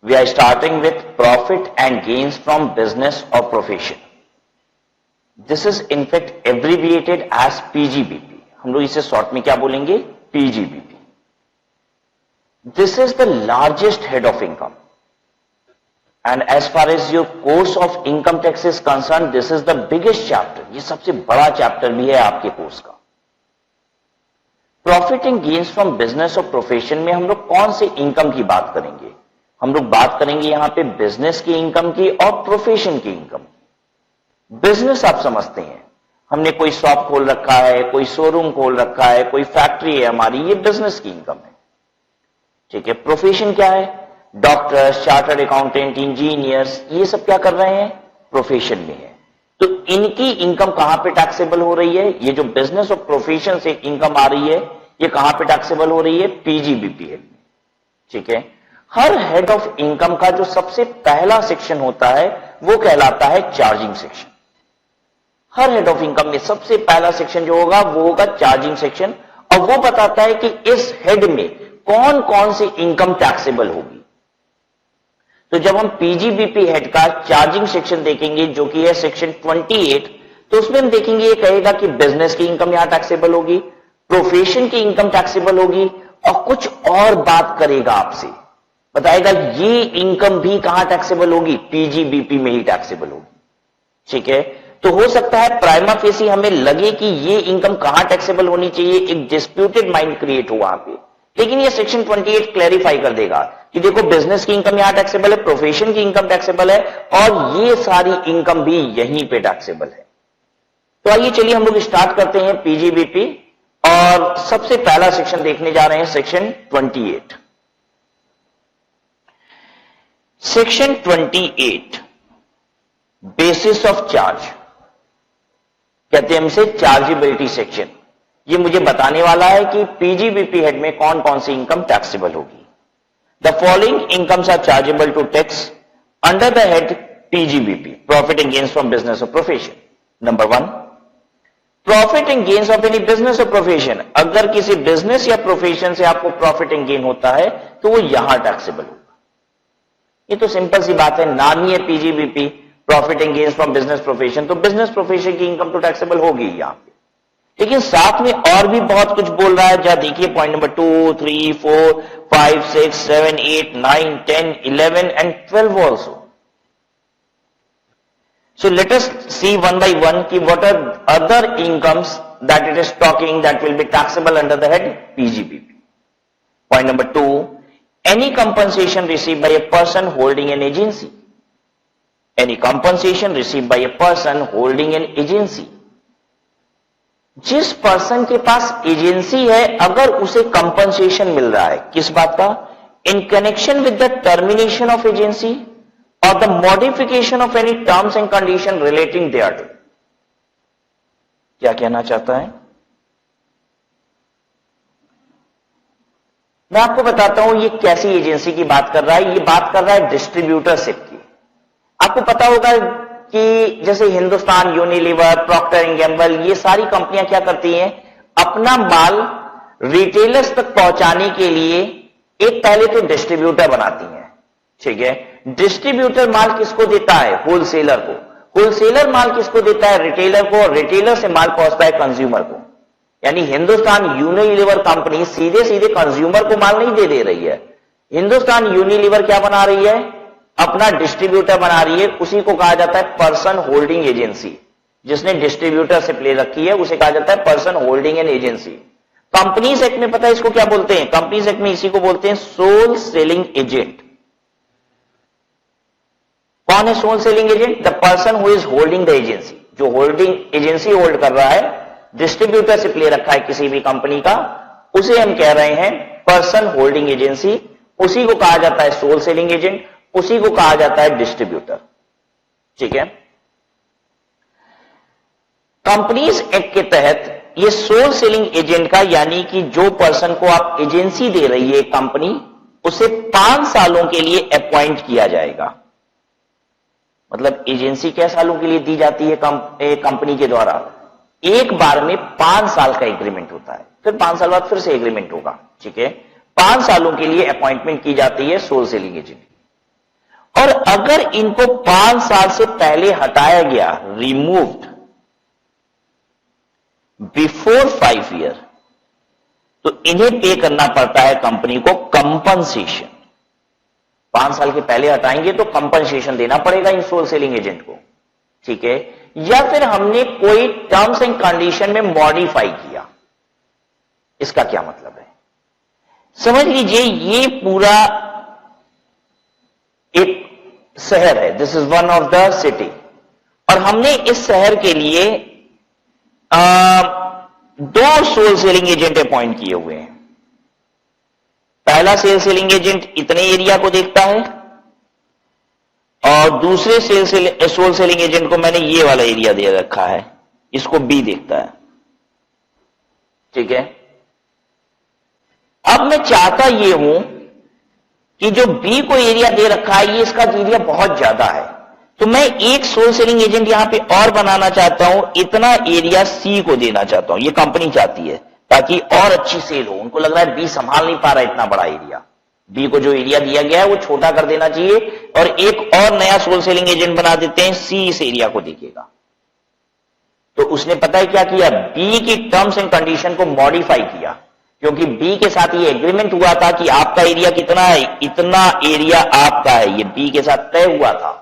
We are starting with profit and gains from business or profession. This is in fact abbreviated as PGBP. हम लोग इसे short में क्या बोलेंगे? PGBP. This is the largest head of income. And as far as your course of income tax is concerned, this is the biggest chapter. ये सबसे बड़ा chapter भी है आपके कोर्स का. Profit and gains from business और profession में हम लोग कौन से इनकम की बात करेंगे? हम लोग बात करेंगे यहां पे बिजनेस की इनकम की और प्रोफेशन की इनकम की. बिजनेस आप समझते हैं, हमने कोई शॉप खोल रखा है, कोई शोरूम खोल रखा है, कोई फैक्ट्री है हमारी, ये बिजनेस की इनकम है. ठीक है. प्रोफेशन क्या है? डॉक्टर्स, चार्टर्ड अकाउंटेंट, इंजीनियर्स, ये सब क्या कर रहे हैं? प्रोफेशन में है. तो इनकी इनकम कहां पे टैक्सेबल हो रही है? ये जो बिजनेस और प्रोफेशन से इनकम आ रही है, ये कहां पे टैक्सेबल हो रही है? पीजीबीपी हेड में. ठीक है. हर हेड ऑफ इनकम का जो सबसे पहला सेक्शन होता है वो कहलाता है charging section. Her head of income में सबसे पहला सेक्शन जो होगा वो होगा चार्जिंग सेक्शन, और वो बताता है कि इस हेड में कौन कौन सी इनकम टैक्सेबल होगी. तो जब हम पीजीबीपी हेड का चार्जिंग सेक्शन देखेंगे जो कि है सेक्शन 28, तो उसमें हम देखेंगे ये कहेगा कि बिजनेस की इनकम यहां टैक्सेबल होगी, प्रोफेशन की इनकम टैक्सेबल होगी, और कुछ और बात करेगा आपसे, बताएगा ये इनकम भी कहां टैक्सेबल होगी? पीजीबीपी में ही टैक्सेबल होगी. ठीक है. तो हो सकता है प्राइमा फेसी हमें लगे कि ये इनकम कहां टैक्सेबल होनी चाहिए, एक डिस्प्यूटेड माइंड क्रिएट हुआ वहां पे, लेकिन ये सेक्शन 28 क्लैरिफाई कर देगा कि देखो बिजनेस की इनकम यहां टैक्सेबल है, प्रोफेशन की इनकम टैक्सेबल है, और ये सारी इनकम भी यहीं पे टैक्सेबल है. तो आइए चलिए हम लोग स्टार्ट करते हैं पीजीबीपी, और सबसे पहला सेक्शन देखने जा रहे हैं section 28. Section 28 basis of charge कहते हैं हमसे चार्जेबिलिटी सेक्शन. ये मुझे बताने वाला है कि पीजीबीपी हेड में कौन कौन सी इनकम टैक्सेबल होगी. The following incomes are chargeable to tax under the head PGBP, profit and gains from business और profession. Number 1, profit and gains of any business और प्रोफेशन. अगर किसी बिजनेस या प्रोफेशन से आपको प्रॉफिट एंड गेन होता है तो वो यहां टैक्सेबल होगा. ये तो सिंपल सी बात है, नाम ही है PGBP, profit and gains from business profession, तो बिजनेस प्रोफेशन की इनकम तो टैक्सेबल होगी यहां पे. लेकिन साथ में और भी बहुत कुछ बोल रहा है. जहां देखिए point number 2, 3, 4, 5, 6, 7, 8, 9, 10, 11 and 12 also. So let us see one by one ki what are other incomes that it is talking that will be taxable under the head PGBP. Point number 2, any compensation received by a person holding an agency. Any compensation received by a person holding an agency. जिस person के पास agency है अगर उसे compensation मिल रहा है, किस बात का? इन connection with the termination of agency or the modification of any terms and condition relating thereto. क्या कहना चाहता है? मैं आपको बताता हूं ये कैसी एजेंसी की बात कर रहा है. ये बात कर रहा है डिस्ट्रीब्यूटरशिप की. आपको पता होगा कि जैसे Hindustan Unilever, Procter and Gamble, ये सारी कंपनियां क्या करती हैं? अपना माल रिटेलर्स तक पहुंचाने के लिए एक पहले तो डिस्ट्रीब्यूटर बनाती हैं. ठीक है. डिस्ट्रीब्यूटर माल किसको देता है? होलसेलर को. होलसेलर माल किसको देता है? रिटेलर को. और रिटेलर से माल पहुंचता है कंज्यूमर को. यानी हिंदुस्तान यूनिलीवर कंपनी सीधे सीधे कंज्यूमर को माल नहीं दे रही है. हिंदुस्तान यूनिलीवर क्या बना रही है? अपना डिस्ट्रीब्यूटर बना रही है. उसी को कहा जाता है पर्सन होल्डिंग एजेंसी. जिसने डिस्ट्रीब्यूटरशिप ले रखी है उसे कहा जाता है person holding an agency. Companies act में पता है इसको क्या बोलते हैं? कंपनीज एक्ट में इसी को बोलते हैं सोल सेलिंग एजेंट. कौन है sole selling agent? The person who is holding the agency. जो होल्डिंग एजेंसी होल्ड कर रहा है, डिस्ट्रीब्यूटरशिप ले रखा है किसी भी कंपनी का, उसे हम कह रहे हैं पर्सन होल्डिंग एजेंसी. उसी को कहा जाता है सोल सेलिंग एजेंट, उसी को कहा जाता है डिस्ट्रीब्यूटर. ठीक है. कंपनीज एक्ट के तहत ये सोल सेलिंग एजेंट का, यानी कि जो पर्सन को आप एजेंसी दे रही है कंपनी, उसे 5 सालों के लिए अपॉइंट किया जाएगा. मतलब एजेंसी क्या सालों के लिए दी जाती है कंपनी के द्वारा? एक बार में 5 साल का एग्रीमेंट होता है, फिर 5 साल बाद फिर से एग्रीमेंट होगा. ठीक है. 5 सालों के लिए अपॉइंटमेंट की जाती है सोल सेलिंग एजेंट. और अगर इनको 5 साल से पहले हटाया गया, रिमूव्ड बिफोर 5 ईयर, तो इन्हें पे करना पड़ता है कंपनी को कंपनसेशन। 5 साल के पहले हटाएंगे तो कंपनसेशन देना पड़ेगा इन सोल सेलिंग एजेंट को, ठीक है। या फिर हमने कोई टर्म्स एंड कंडीशन में मॉडिफाई किया, इसका क्या मतलब है? समझ लीजिए ये पूरा एक शहर है, this is one of the city, और हमने इस शहर के लिए 2 सोल सेलिंग एजेंट अपॉइंट किए हुए हैं। पहला सेल सेलिंग एजेंट इतने एरिया को देखता है और दूसरे सोल सेलिंग एजेंट को मैंने ये वाला एरिया दे रखा है, इसको बी देखता है, ठीक है। अब मैं चाहता ये हूं कि जो बी को एरिया दे रखा है ये इसका एरिया बहुत ज्यादा है, तो मैं एक सोल सेलिंग एजेंट यहां पे और बनाना चाहता हूं, इतना एरिया सी को देना चाहता हूं। ये कंपनी चाहती है ताकि और अच्छी सेल हो, उनको लग रहा है बी संभाल नहीं पा रहा है इतना बड़ा एरिया, बी को जो एरिया दिया गया है वो छोटा कर देना चाहिए और एक और नया सोल सेलिंग एजेंट बना देते हैं, सी इस एरिया को देखेगा। तो उसने पता है क्या किया, बी की टर्म्स एंड कंडीशन को मॉडिफाई किया, क्योंकि बी के साथ ये एग्रीमेंट हुआ था कि आपका एरिया कितना है, इतना एरिया आपका है, ये बी के साथ तय हुआ था।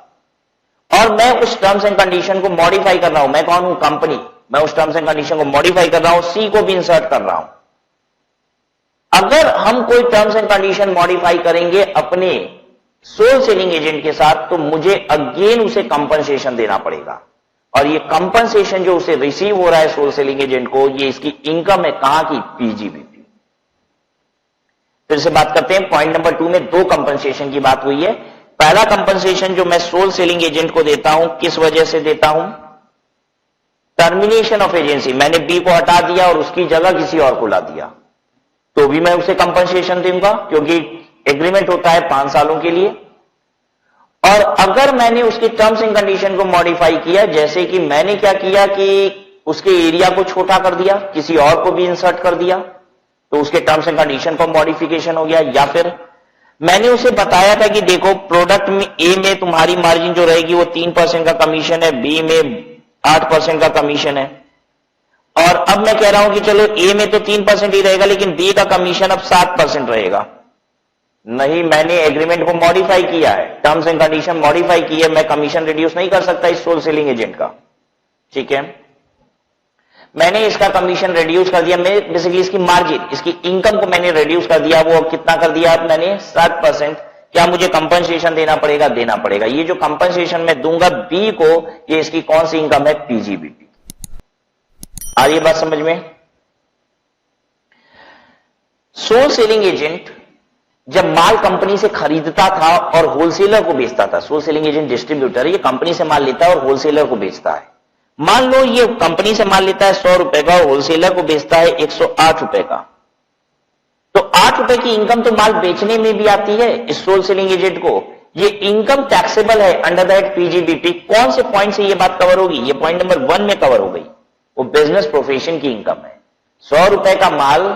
और मैं उस टर्म्स एंड कंडीशन को मॉडिफाई कर रहा हूं, मैं कौन हूं, कंपनी, मैं उस टर्म्स एंड कंडीशन को मॉडिफाई कर रहा हूं, सी को भी इंसर्ट कर रहा हूं। अगर हम कोई टर्म्स एंड कंडीशन मॉडिफाई करेंगे अपने सोल सेलिंग एजेंट के साथ, तो मुझे अगेन उसे कंपनसेशन देना पड़ेगा, और ये कंपनसेशन जो उसे रिसीव हो रहा है सोल सेलिंग एजेंट को, ये इसकी इनकम है, कहां की, पीजीबीपी। फिर से बात करते हैं, पॉइंट नंबर 2 में 2 कंपनसेशन की बात हुई है। पहला कंपनसेशन जो मैं सोल सेलिंग एजेंट को देता हूं, किस वजह से देता हूं, टर्मिनेशन ऑफ एजेंसी, मैंने बी को हटा दिया और उसकी जगह किसी और को ला दिया, तो भी मैं उसे कंपनसेशन दूंगा, क्योंकि एग्रीमेंट होता है 5 सालों के लिए। और अगर मैंने उसकी टर्म्स एंड कंडीशन को मॉडिफाई किया, जैसे कि मैंने क्या किया कि उसके एरिया को छोटा कर दिया, किसी और को भी इंसर्ट कर दिया, तो उसके टर्म्स एंड कंडीशन का मॉडिफिकेशन हो गया। या फिर मैंने उसे बताया था कि देखो प्रोडक्ट में ए में तुम्हारी मार्जिन जो रहेगी वो 3% का कमीशन है, बी में 8% का कमीशन है, और अब मैं कह रहा हूं कि चलो ए में तो 3% ही रहेगा लेकिन बी का कमीशन अब 7% रहेगा। नहीं, मैंने एग्रीमेंट को मॉडिफाई किया है, टर्म्स एंड कंडीशन मॉडिफाई की है, मैं कमीशन रिड्यूस नहीं कर सकता इस सोल सेलिंग एजेंट का, ठीक है। मैंने इसका कमीशन रिड्यूस कर दिया, मैं बेसिकली इसकी मार्जिन, इसकी इनकम को मैंने रिड्यूस कर दिया, वो कितना कर दिया अब मैंने, 7%। क्या मुझे कंपनसेशन देना पड़ेगा, देना पड़ेगा। ये जो कंपनसेशन मैं दूंगा बी को, ये इसकी कौन सी इनकम है, पीजीबीपी। आ रही है बात समझ में? सोल सेलिंग एजेंट जब माल कंपनी से खरीदता था और होलसेलर को बेचता था, सोल सेलिंग एजेंट डिस्ट्रीब्यूटर, ये कंपनी से माल लेता है और होलसेलर को बेचता है। मान लो ये कंपनी से माल लेता है 100 रुपए का और होलसेलर को बेचता है 108 रुपए का, तो 8 रुपए की इनकम तो माल बेचने में भी आती है इस सोल सेलिंग एजेंट को। ये इनकम टैक्सेबल है अंडर दैट पीजीबीपी। कौन से पॉइंट से ये बात कवर होगी, ये पॉइंट नंबर 1 में कवर हो गई, वो बिजनेस प्रोफेशन की इनकम है। 100 रुपए का माल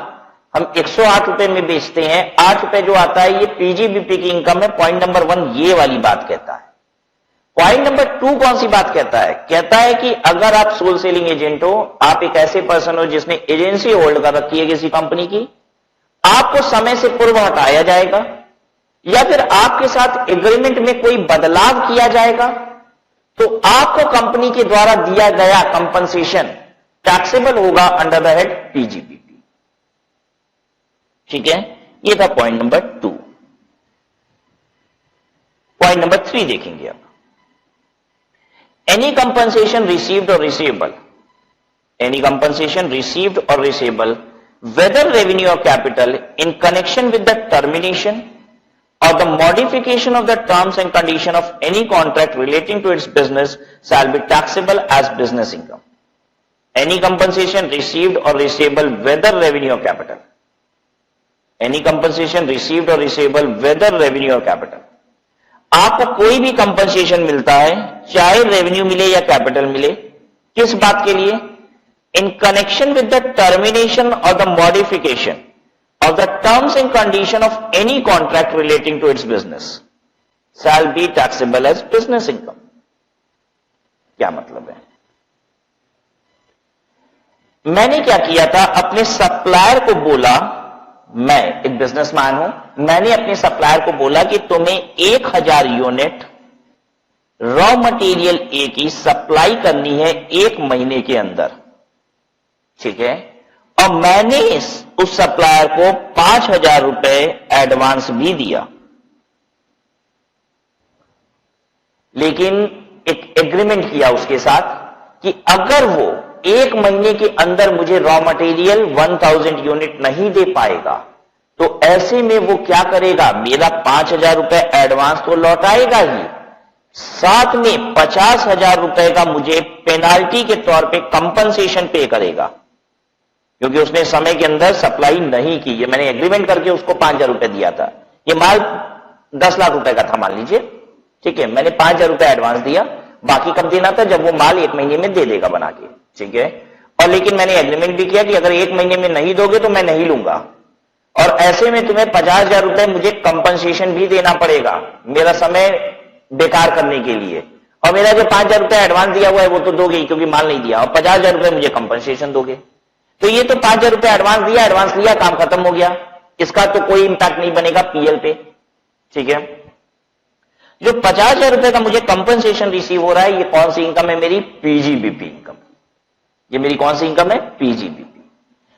हम 108 रुपए में बेचते हैं, 8 रुपए जो आता है ये पीजीबीपी की इनकम है। पॉइंट नंबर 1 ये वाली बात कहता है। पॉइंट नंबर 2 कौन सी बात कहता है, कहता है कि अगर आप सोल सेलिंग एजेंट हो, आप एक ऐसे पर्सन हो जिसने एजेंसी होल्ड कर रखी है किसी कंपनी की, आपको समय से पूर्व हटाया जाएगा या फिर आपके साथ एग्रीमेंट में कोई बदलाव किया जाएगा, तो आपको कंपनी के द्वारा दिया गया कंपनसेशन टैक्सेबल होगा अंडर द हेड पीजीबीपी, ठीक है। ये था पॉइंट नंबर 2। पॉइंट नंबर 3 देखेंगे अब। Any compensation received or receivable, any compensation received or receivable, whether revenue or capital, in connection with the termination or the modification of the terms and condition of any contract relating to its business, shall be taxable as business income. Any compensation received or receivable, whether revenue or capital. Any compensation received or receivable, whether revenue or capital. आपको कोई भी compensation मिलता है, चाहे revenue मिले या capital मिले, किस बात के लिए, in connection with the termination और the modification of the terms and condition of any contract relating to its business. shall be taxable as business income। क्या मतलब है? मैंने क्या किया था, अपने सप्लायर को बोला, मैं एक बिजनेसमैन हूं, मैंने अपने सप्लायर को बोला कि तुम्हें 1000 यूनिट रॉ मटेरियल ए की सप्लाई करनी है 1 महीने के अंदर, ठीक है, और मैंने उस सप्लायर को 5000 रुपए एडवांस भी दिया, लेकिन एक एग्रीमेंट किया उसके साथ कि अगर वो 1 महीने के अंदर मुझे रॉ मटेरियल 1000 यूनिट नहीं दे पाएगा तो ऐसे में वो क्या करेगा, मेरा 5000 रुपए एडवांस तो लौटाएगा ही, साथ में 50,000 रुपए का मुझे पेनाल्टी के तौर पे कंपनसेशन पे करेगा, क्योंकि उसने समय के अंदर सप्लाई नहीं की। ये मैंने एग्रीमेंट करके उसको 5000 रुपए दिया था, ये माल 10 लाख रुपए का था मान लीजिए, ठीक है, मैंने 5000 रुपए एडवांस दिया, बाकी कब देना था, जब वो माल 1 महीने में दे देगा बना के, ठीक है। और लेकिन मैंने एग्रीमेंट भी किया कि अगर 1 महीने में नहीं दोगे तो मैं नहीं लूंगा, और ऐसे में तुम्हें 50,000 रुपए मुझे कंपनसेशन भी देना पड़ेगा मेरा समय बेकार करने के लिए, और मेरा जो 5000 रुपए एडवांस दिया हुआ है वो तो दोगे ही क्योंकि माल नहीं दिया, और 50,000 रुपए मुझे कंपनसेशन दोगे। तो ये तो 5000 रुपए एडवांस दिया, एडवांस लिया, काम खत्म हो गया, इसका तो कोई इंपैक्ट नहीं बनेगा पीएल पे, ठीक है। जो 50,000 रुपए का मुझे कंपनसेशन रिसीव हो रहा है, ये कौन सी इनकम है, मेरी पीजीबीपी इनकम। ये मेरी कौन सी इनकम है, पीजीबीपी।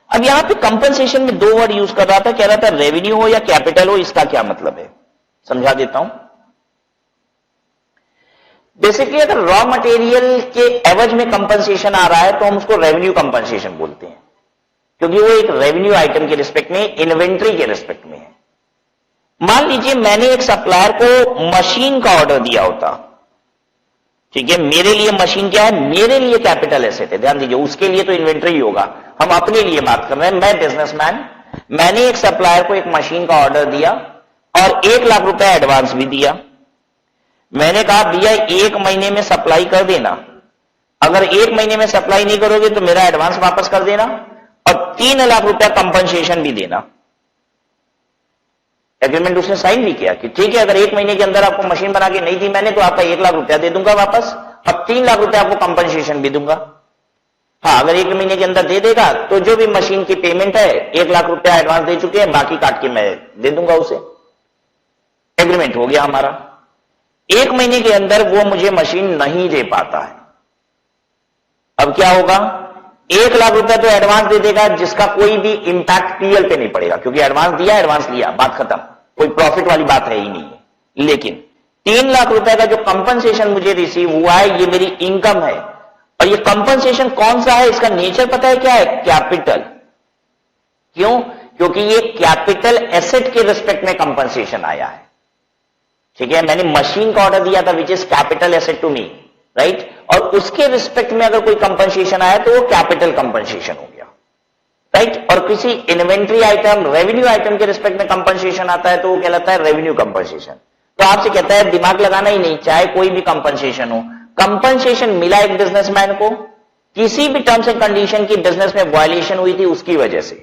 अब यहां पे कंपनसेशन में 2 वर्ड यूज कर रहा था, कह रहा था रेवेन्यू हो या कैपिटल हो, इसका क्या मतलब है, समझा देता हूं। बेसिकली अगर रॉ मटेरियल के एवज में कंपनसेशन आ रहा है तो हम उसको रेवेन्यू कंपनसेशन बोलते हैं, क्योंकि वो एक रेवेन्यू आइटम के रिस्पेक्ट में, इन्वेंट्री के रिस्पेक्ट में है। मान लीजिए मैंने एक सप्लायर को मशीन का ऑर्डर दिया होता, ठीक है, मेरे लिए मशीन क्या है, मेरे लिए कैपिटल एसेट है, ध्यान दीजिए, उसके लिए तो इन्वेंट्री ही होगा, हम अपने लिए बात कर रहे हैं, मैं बिजनेसमैन, मैंने एक सप्लायर को एक मशीन का ऑर्डर दिया और 1 लाख रुपए एडवांस भी दिया। मैंने कहा भैया 1 महीने में सप्लाई कर देना, अगर 1 महीने में सप्लाई नहीं करोगे तो मेरा एडवांस वापस कर देना और 3 लाख रुपया कंपनसेशन भी देना। एग्रीमेंट उसने साइन भी किया कि ठीक है, अगर 1 महीने के अंदर आपको मशीन बना के नहीं दी मैंने तो आपका 1 लाख रुपया दे दूंगा वापस, और 3 लाख रुपया आपको कंपनसेशन भी दूंगा। हाँ, अगर 1 महीने के अंदर दे देगा तो जो भी मशीन की पेमेंट है 1 लाख रुपया एडवांस दे चुके हैं, बाकी काट के मैं दे दूंगा उसे। एग्रीमेंट हो गया हमारा। 1 महीने के अंदर वो मुझे मशीन नहीं दे पाता है, अब क्या होगा, 1 लाख रुपया तो एडवांस दे देगा जिसका कोई भी इंपैक्ट पीएल पे नहीं पड़ेगा, क्योंकि एडवांस दिया, एडवांस लिया, बात खत्म, कोई प्रॉफिट वाली बात है ही नहीं। लेकिन 3 लाख रुपए का जो कंपनसेशन मुझे रिसीव हुआ है ये मेरी इनकम है, और ये कंपनसेशन कौन सा है, इसका नेचर पता है क्या है, कैपिटल। क्यों, क्योंकि ये कैपिटल एसेट के रिस्पेक्ट में कंपनसेशन आया है, ठीक है। मैंने मशीन का ऑर्डर दिया था which is capital asset to me, right, और उसके रिस्पेक्ट में अगर कोई कंपनसेशन आया तो वो कैपिटल कंपनसेशन हो गया, राइट। और किसी इन्वेंट्री आइटम, रेवेन्यू आइटम के रिस्पेक्ट में कंपनसेशन आता है तो वो कहलाता है रेवेन्यू कंपनसेशन। तो आपसे कहता है दिमाग लगाना ही नहीं, चाहे कोई भी कंपनसेशन हो, कंपनसेशन मिला एक बिजनेसमैन को, किसी भी टर्म्स एंड कंडीशन की बिजनेस में वायलेशन हुई थी उसकी वजह से,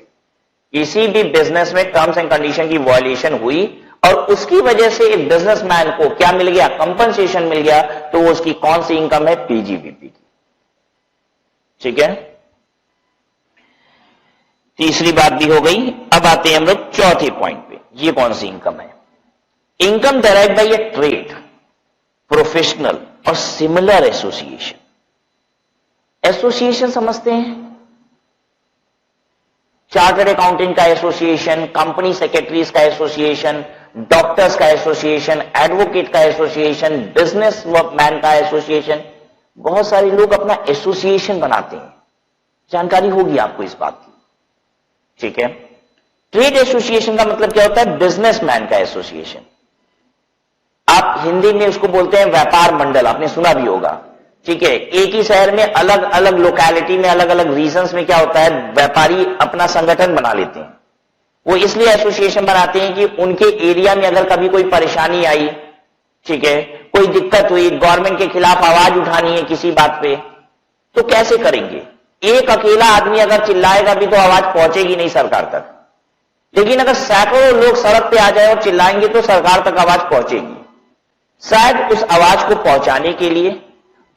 किसी भी बिजनेस में टर्म्स एंड कंडीशन की वायलेशन हुई और उसकी वजह से एक बिजनेसमैन को क्या मिल गया, कंपनसेशन मिल गया, तो वो उसकी कौन सी इनकम है, पीजीबीपी की, ठीक है। तीसरी बात भी हो गई। अब आते हैं हम लोग चौथे पॉइंट पे, ये कौन सी इनकम है, income derived by a trade, professional और सिमिलर एसोसिएशन। एसोसिएशन समझते हैं, चार्टर्ड अकाउंटेंट का एसोसिएशन, कंपनी सेक्रेटरीज का एसोसिएशन, डॉक्टर्स का एसोसिएशन, एडवोकेट का एसोसिएशन, बिजनेस मैन का एसोसिएशन, बहुत सारे लोग अपना एसोसिएशन बनाते हैं, जानकारी होगी आपको इस बात की, ठीक है। ट्रेड एसोसिएशन का मतलब क्या होता है, बिजनेसमैन का एसोसिएशन, आप हिंदी में उसको बोलते हैं व्यापार मंडल, आपने सुना भी होगा, ठीक है। एक ही शहर में अलग अलग लोकेलिटी में, अलग अलग रीजन्स में क्या होता है, व्यापारी अपना संगठन बना लेते हैं। वो इसलिए एसोसिएशन बनाते हैं कि उनके एरिया में अगर कभी कोई परेशानी आई, ठीक है, कोई दिक्कत हुई, गवर्नमेंट के खिलाफ आवाज उठानी है किसी बात पे, तो कैसे करेंगे। एक अकेला आदमी अगर चिल्लाएगा भी तो आवाज पहुंचेगी नहीं सरकार तक, लेकिन अगर सैकड़ों लोग सड़क पे आ जाए और चिल्लाएंगे तो सरकार तक आवाज पहुंचेगी। शायद उस आवाज को पहुंचाने के लिए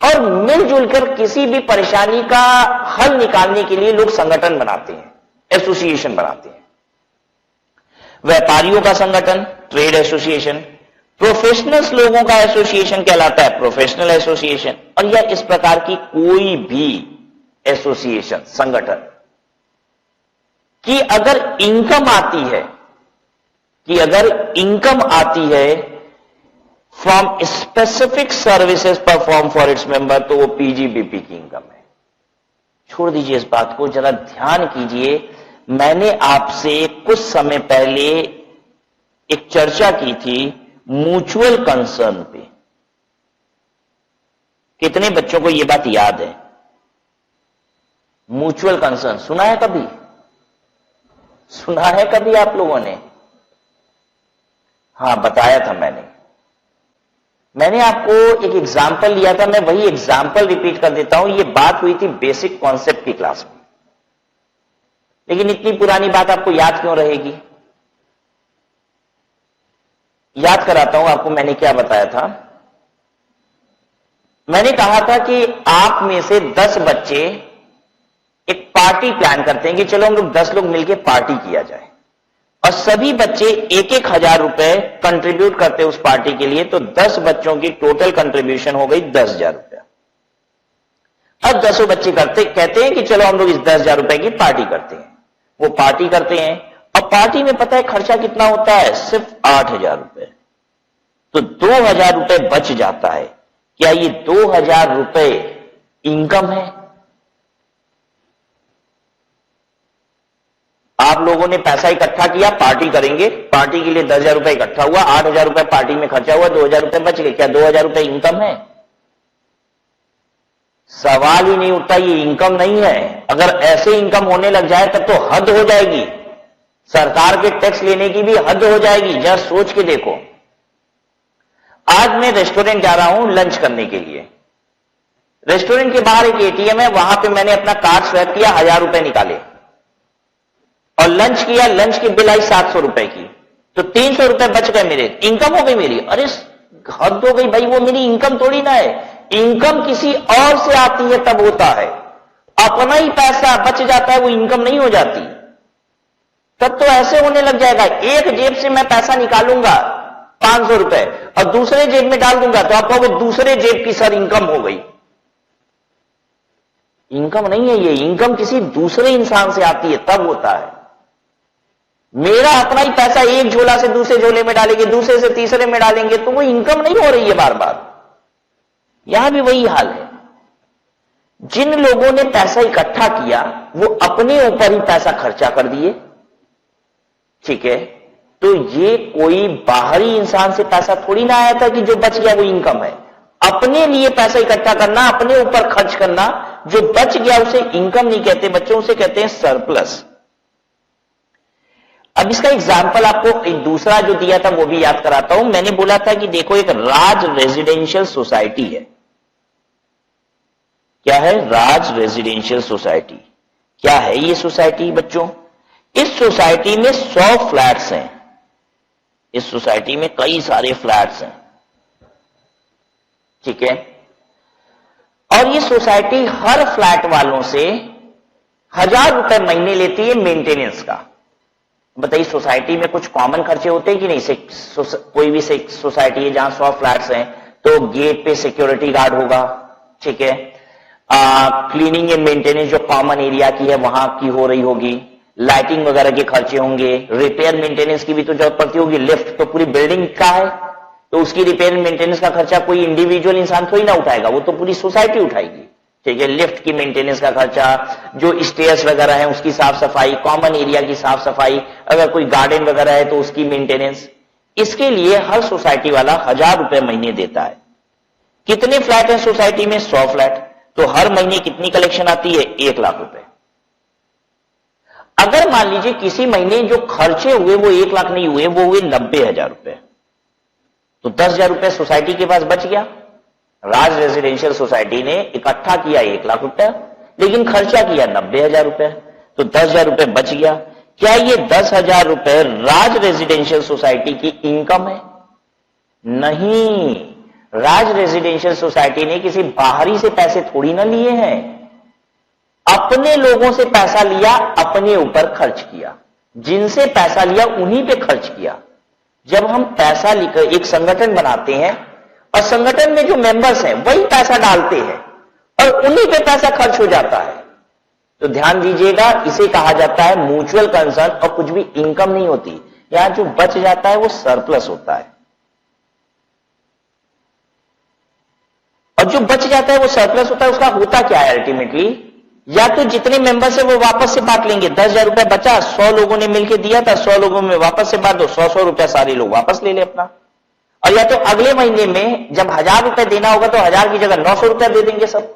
और मिलजुल कर किसी भी परेशानी का हल निकालने के लिए लोग संगठन बनाते हैं, एसोसिएशन बनाते हैं। व्यापारियों का संगठन ट्रेड एसोसिएशन, प्रोफेशनल्स लोगों का एसोसिएशन कहलाता है प्रोफेशनल एसोसिएशन, और यह इस प्रकार की कोई भी एसोसिएशन संगठन कि अगर इनकम आती है from specific services perform for its member, तो वो पीजीबीपी की इनकम है। छोड़ दीजिए इस बात को, जरा ध्यान कीजिए। मैंने आपसे कुछ समय पहले एक चर्चा की थी म्यूचुअल कंसर्न पे। कितने बच्चों को यह बात याद है? म्यूचुअल कंसर्न सुना है कभी? सुना है कभी आप लोगों ने? हां, बताया था मैंने आपको एक एग्जाम्पल लिया था, मैं वही एग्जाम्पल रिपीट कर देता हूं। यह बात हुई थी बेसिक कॉन्सेप्ट की क्लास में, लेकिन इतनी पुरानी बात आपको याद क्यों रहेगी? याद कराता हूं आपको मैंने क्या बताया था। मैंने कहा था कि आप में से 10 बच्चे एक पार्टी प्लान करते हैं कि चलो हम लोग 10 लोग मिलकर पार्टी किया जाए, और सभी बच्चे 1,000 रुपए कंट्रीब्यूट करते उस पार्टी के लिए, तो 10 बच्चों की टोटल कंट्रीब्यूशन हो गई 10,000 रुपया। अब 10 बच्चे कहते हैं कि चलो हम लोग इस 10,000 रुपए की पार्टी करते हैं। वो पार्टी करते हैं, अब पार्टी में पता है खर्चा कितना होता है? सिर्फ 8,000 रुपए। तो 2,000 रुपए बच जाता है। क्या ये 2,000 रुपए इनकम है? आप लोगों ने पैसा इकट्ठा किया, पार्टी करेंगे, पार्टी के लिए 10,000 रुपए इकट्ठा हुआ, 8,000 रुपए पार्टी में खर्चा हुआ, 2,000 रुपए बच गए। क्या 2,000 रुपए इनकम है? सवाल ही नहीं उठता, ये इनकम नहीं है। अगर ऐसे इनकम होने लग जाए तब तो हद हो जाएगी, सरकार के टैक्स लेने की भी हद हो जाएगी। जरा सोच के देखो, आज मैं रेस्टोरेंट जा रहा हूं लंच करने के लिए। रेस्टोरेंट के बाहर एक एटीएम है, वहां पे मैंने अपना कार्ड स्वैप किया, 1,000 रुपए निकाले और लंच किया। लंच की बिल आई 700 रुपए की, तो 300 रुपए बच गए मेरे, इनकम हो गई मेरी। अरे हद हो गई भाई, वो मेरी इनकम थोड़ी ना है। इनकम किसी और से आती है तब होता है, अपना ही पैसा बच जाता है वो इनकम नहीं हो जाती। तब तो ऐसे होने लग जाएगा, एक जेब से मैं पैसा निकालूंगा 500 रुपए और दूसरे जेब में डाल दूंगा, तो आप कहोगे दूसरे जेब की सर इनकम हो गई। इनकम नहीं है ये, इनकम किसी दूसरे इंसान से आती है तब होता है। मेरा अपना ही पैसा एक झोला से दूसरे झोले में डालेंगे, दूसरे से तीसरे में डालेंगे, तो वो इनकम नहीं हो रही है बार बार। यहां भी वही हाल है। जिन लोगों ने पैसा इकट्ठा किया वो अपने ऊपर ही पैसा खर्चा कर दिए, ठीक है, तो ये कोई बाहरी इंसान से पैसा थोड़ी ना आया था कि जो बच गया वो इनकम है। अपने लिए पैसा इकट्ठा करना, अपने ऊपर खर्च करना, जो बच गया उसे इनकम नहीं कहते बच्चों, उसे कहते हैं सरप्लस। अब इसका एग्जाम्पल आपको एक दूसरा जो दिया था वो भी याद कराता हूं। मैंने बोला था कि देखो एक राज रेजिडेंशियल सोसाइटी है। क्या है? राज रेजिडेंशियल सोसाइटी। क्या है ये सोसाइटी बच्चों? इस सोसाइटी में 100 फ्लैट्स हैं। इस सोसाइटी में कई सारे फ्लैट्स हैं, ठीक है, और ये सोसाइटी हर फ्लैट वालों से 1,000 रुपए महीने लेती है मेंटेनेंस का। बताइए, सोसाइटी में कुछ कॉमन खर्चे होते हैं कि नहीं? कोई भी सोसाइटी है जहां 100 फ्लैट्स हैं, तो गेट पे सिक्योरिटी गार्ड होगा, ठीक है, क्लीनिंग एंड मेंटेनेंस जो कॉमन एरिया की है वहां की हो रही होगी, लाइटिंग वगैरह के खर्चे होंगे, रिपेयर मेंटेनेंस की भी तो जरूरत पड़ती होगी। लिफ्ट तो पूरी बिल्डिंग का है, तो उसकी रिपेयर मेंटेनेंस का खर्चा कोई इंडिविजुअल इंसान थोड़ी ना उठाएगा, वो तो पूरी सोसाइटी उठाएगी, ठीक है। लिफ्ट की मेंटेनेंस का खर्चा, जो स्टेयर्स वगैरह है उसकी साफ सफाई, कॉमन एरिया की साफ सफाई, अगर कोई गार्डन वगैरह है तो उसकी मेंटेनेंस, इसके लिए हर सोसाइटी वाला 1,000 रुपए महीने देता है। कितने फ्लैट हैं सोसाइटी में? 100 फ्लैट, तो हर महीने कितनी कलेक्शन आती है? 1,00,000 रुपए। अगर मान लीजिए किसी महीने जो खर्चे हुए वो 1,00,000 नहीं हुए, वो हुए 90,000 रुपए, तो 10,000 रुपए सोसाइटी के पास बच गया। राज रेजिडेंशियल सोसाइटी ने इकट्ठा किया 1,00,000 रुपए, लेकिन खर्चा किया 90,000 रुपए, तो 10,000 रुपए बच गया। क्या ये 10,000 रुपए राज रेजिडेंशियल सोसाइटी की इनकम है? नहीं, राज रेजिडेंशियल सोसाइटी ने किसी बाहरी से पैसे थोड़ी ना लिए हैं, अपने लोगों से पैसा लिया, अपने ऊपर खर्च किया, जिनसे पैसा लिया उन्हीं पे खर्च किया। जब हम पैसा लेकर एक संगठन बनाते हैं और संगठन में जो मेंबर्स हैं वही पैसा डालते हैं और उन्हीं पे पैसा खर्च हो जाता है, तो ध्यान दीजिएगा, इसे कहा जाता है म्यूचुअल कंसर्न और कुछ भी इनकम नहीं होती। यहां जो बच जाता है वो सरप्लस होता है, और जो बच जाता है वो सरप्लस होता है। उसका होता क्या है अल्टीमेटली, या तो जितने मेंबर्स है वो वापस से बांट लेंगे। 10,000 रुपया बचा, 100 लोगों ने मिलकर दिया था, 100 लोगों में वापस से बांट दो, 100 रुपया सारे लोग वापस ले ले अपना। और या तो अगले महीने में जब 1,000 रुपया देना होगा तो 1,000 की जगह 900 रुपया दे देंगे सब।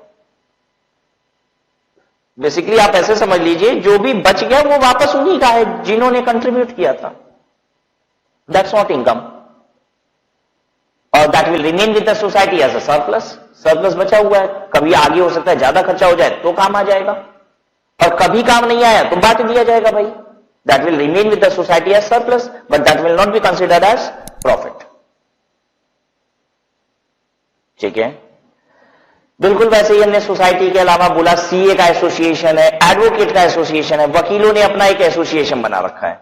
बेसिकली आप ऐसे समझ लीजिए, जो भी बच गया वो वापस उन्हीं का है जिन्होंने कंट्रीब्यूट किया था। दैट्स नॉट इनकम, और that will remain with the society as a surplus. Surplus बचा हुआ है, कभी आगे हो सकता है ज्यादा खर्चा हो जाए तो काम आ जाएगा, और कभी काम नहीं आया तो बांट दिया जाएगा भाई। That will remain with the society as surplus, but that will not be considered as profit. ठीक है, बिल्कुल वैसे ही हमने सोसाइटी के अलावा बोला सीए का एसोसिएशन है, एडवोकेट का एसोसिएशन है, वकीलों ने अपना एक एसोसिएशन बना रखा है।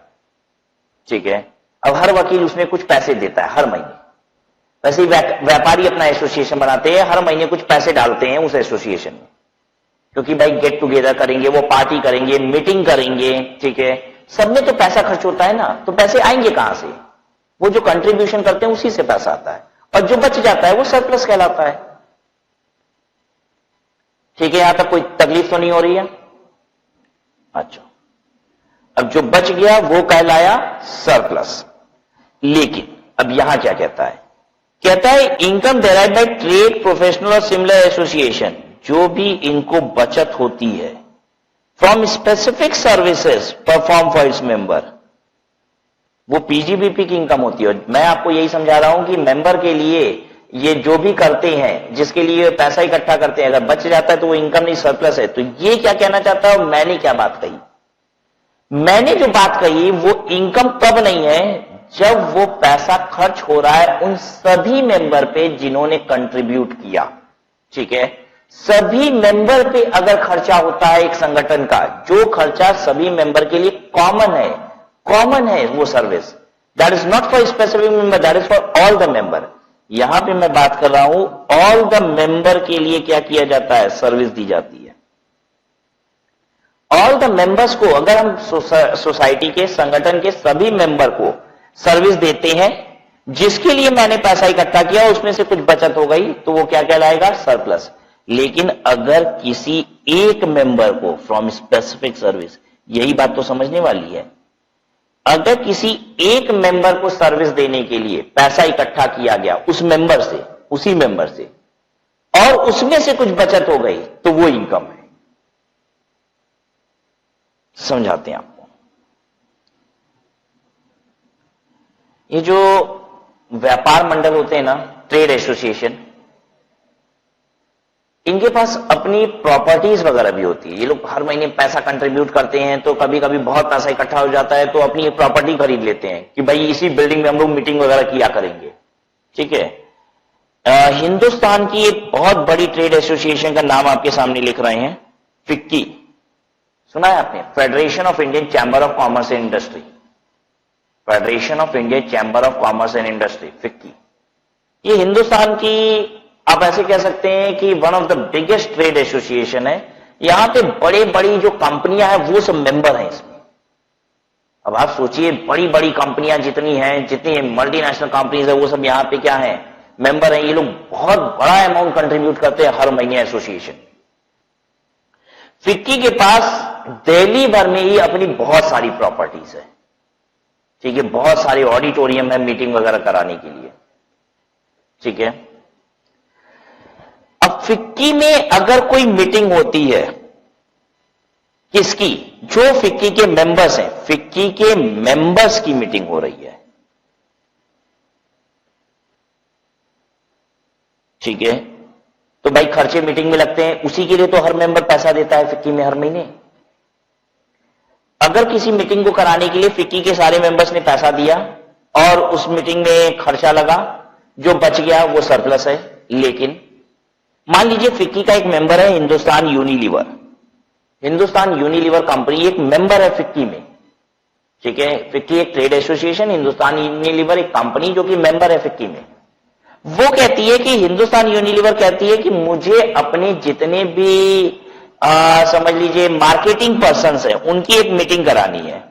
ठीक है, अब हर वकील उसमें कुछ पैसे देता है हर महीने। वैसे ही व्यापारी अपना एसोसिएशन बनाते हैं, हर महीने कुछ पैसे डालते हैं उस एसोसिएशन में, क्योंकि भाई गेट टुगेदर करेंगे, वो पार्टी करेंगे, मीटिंग करेंगे। ठीक है, सब में तो पैसा खर्च होता है ना, तो पैसे आएंगे कहां से? वो जो कंट्रीब्यूशन करते हैं उसी से पैसा आता है, और जो बच जाता है वो सरप्लस कहलाता है। ठीक है, यहां तक कोई तकलीफ तो नहीं हो रही है? अच्छा, अब जो बच गया वो कहलाया सरप्लस। लेकिन अब यहां क्या कहता है? कहता है income derive by trade, professional और सिमिलर एसोसिएशन, जो भी इनको बचत होती है from specific services perform for its member, वो पीजीबीपी की इनकम होती है। और मैं आपको यही समझा रहा हूं कि मेंबर के लिए ये जो भी करते हैं, जिसके लिए पैसा इकट्ठा करते हैं, अगर बच जाता है तो वो इनकम नहीं सरप्लस है। तो ये क्या कहना चाहता है, मैंने क्या बात कही? मैंने जो बात कही वो इनकम कब नहीं है, जब वो पैसा खर्च हो रहा है उन सभी मेंबर पे जिन्होंने कंट्रीब्यूट किया। ठीक है, सभी मेंबर पे अगर खर्चा होता है एक संगठन का, जो खर्चा सभी मेंबर के लिए कॉमन है वो service, that is not for specific member, that is for all the member. यहां पे मैं बात कर रहा हूं ऑल द मेंबर के लिए क्या किया जाता है, सर्विस दी जाती है। ऑल द मेंबर्स को, अगर हम सोसाइटी के, संगठन के सभी मेंबर को सर्विस देते हैं, जिसके लिए मैंने पैसा इकट्ठा किया उसमें से कुछ बचत हो गई, तो वो क्या कहलाएगा, सरप्लस। लेकिन अगर किसी एक मेंबर को फ्रॉम स्पेसिफिक सर्विस, यही बात तो समझने वाली है, अगर किसी एक मेंबर को सर्विस देने के लिए पैसा इकट्ठा किया गया उस मेंबर से, उसी मेंबर से, और उसमें से कुछ बचत हो गई, तो वो इनकम है। समझाते हैं आपको। ये जो व्यापार मंडल होते हैं ना, ट्रेड एसोसिएशन, इनके पास अपनी प्रॉपर्टीज वगैरह भी होती है। ये लोग हर महीने पैसा कंट्रीब्यूट करते हैं, तो कभी कभी बहुत पैसा इकट्ठा हो जाता है तो अपनी एक प्रॉपर्टी खरीद लेते हैं कि भाई इसी बिल्डिंग में हम लोग मीटिंग वगैरह किया करेंगे। ठीक है, हिंदुस्तान की एक बहुत बड़ी ट्रेड एसोसिएशन का नाम आपके सामने लिख रहे हैं, फिक्की। सुना है आपने? Federation of Indian chamber of commerce and industry, federation of Indian chamber of commerce and industry, FICCI. ये हिंदुस्तान की, आप ऐसे कह सकते हैं कि one of the biggest trade association है। यहां पे बड़े बड़ी जो कंपनियां हैं वो सब मेंबर हैं इसमें। अब आप सोचिए, बड़ी बड़ी कंपनियां जितनी हैं, जितनी मल्टीनेशनल कंपनीज है, वो सब यहां पे क्या है, मेंबर हैं। ये लोग बहुत बड़ा अमाउंट कंट्रीब्यूट करते हैं हर महीने एसोसिएशन। फिक्की के पास दिल्ली भर में ही अपनी बहुत सारी प्रॉपर्टीज है। ठीक है, बहुत सारे ऑडिटोरियम है मीटिंग वगैरह कराने के लिए। ठीक है, अब फिक्की में अगर कोई मीटिंग होती है, किसकी? जो फिक्की के मेंबर्स हैं, फिक्की के मेंबर्स की मीटिंग हो रही है। ठीक है, तो भाई खर्चे मीटिंग में लगते हैं, उसी के लिए तो हर मेंबर पैसा देता है फिक्की में हर महीने। अगर किसी मीटिंग को कराने के लिए फिक्की के सारे मेंबर्स ने पैसा दिया और उस मीटिंग में खर्चा लगा, जो बच गया वो सरप्लस है। लेकिन मान लीजिए फिक्की का एक मेंबर है Hindustan Unilever. Hindustan Unilever company एक मेंबर है फिक्की में, ठीक है। फिक्की एक ट्रेड एसोसिएशन, हिंदुस्तान यूनिलीवर एक कंपनी जो कि मेंबर है फिक्की में। वो कहती है कि हिंदुस्तान यूनिलीवर कहती है कि मुझे अपने जितने भी समझ लीजिए मार्केटिंग पर्सन्स हैं उनकी एक मीटिंग करानी है।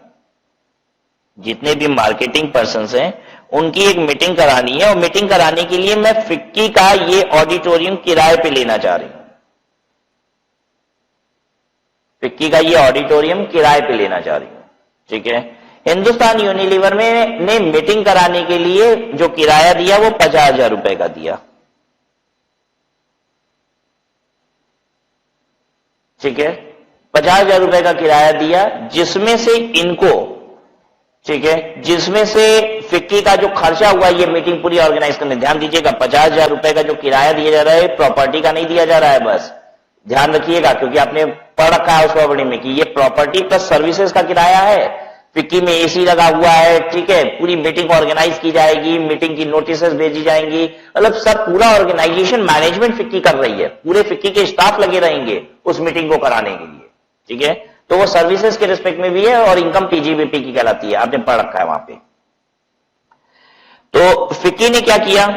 जितने भी मार्केटिंग पर्सन्स हैं उनकी एक मीटिंग करानी है, और मीटिंग कराने के लिए मैं फिक्की का ये ऑडिटोरियम किराए पे लेना चाह रही हूं। फिक्की का ये ऑडिटोरियम किराए पे लेना चाह रही हूं, ठीक है। हिंदुस्तान यूनिलीवर में ने मीटिंग कराने के लिए जो किराया दिया वो 50,000 रुपए का दिया, ठीक है। 50,000 रुपए का किराया दिया, जिसमें से इनको, ठीक है, जिसमें से फिक्की का जो खर्चा हुआ ये मीटिंग पूरी ऑर्गेनाइज करने। ध्यान दीजिएगा 50,000 रुपए का जो किराया दिया जा रहा है प्रॉपर्टी का नहीं दिया जा रहा है, बस ध्यान रखिएगा, क्योंकि आपने पढ़ रखा है उस प्रॉपर्टी में कि ये प्रॉपर्टी प्लस सर्विसेज का किराया है। फिक्की में एसी लगा हुआ है, ठीक है, पूरी मीटिंग ऑर्गेनाइज की जाएगी, मीटिंग की नोटिसेस भेजी जाएंगी, मतलब सब पूरा ऑर्गेनाइजेशन मैनेजमेंट फिक्की कर रही है, पूरे फिक्की के स्टाफ लगे रहेंगे उस मीटिंग को कराने के लिए, ठीक है। तो वो सर्विसेज के रिस्पेक्ट में भी है और इनकम पीजीबीपी की कहलाती है, आपने पढ़ रखा है वहां पे। तो फिक्की ने क्या किया,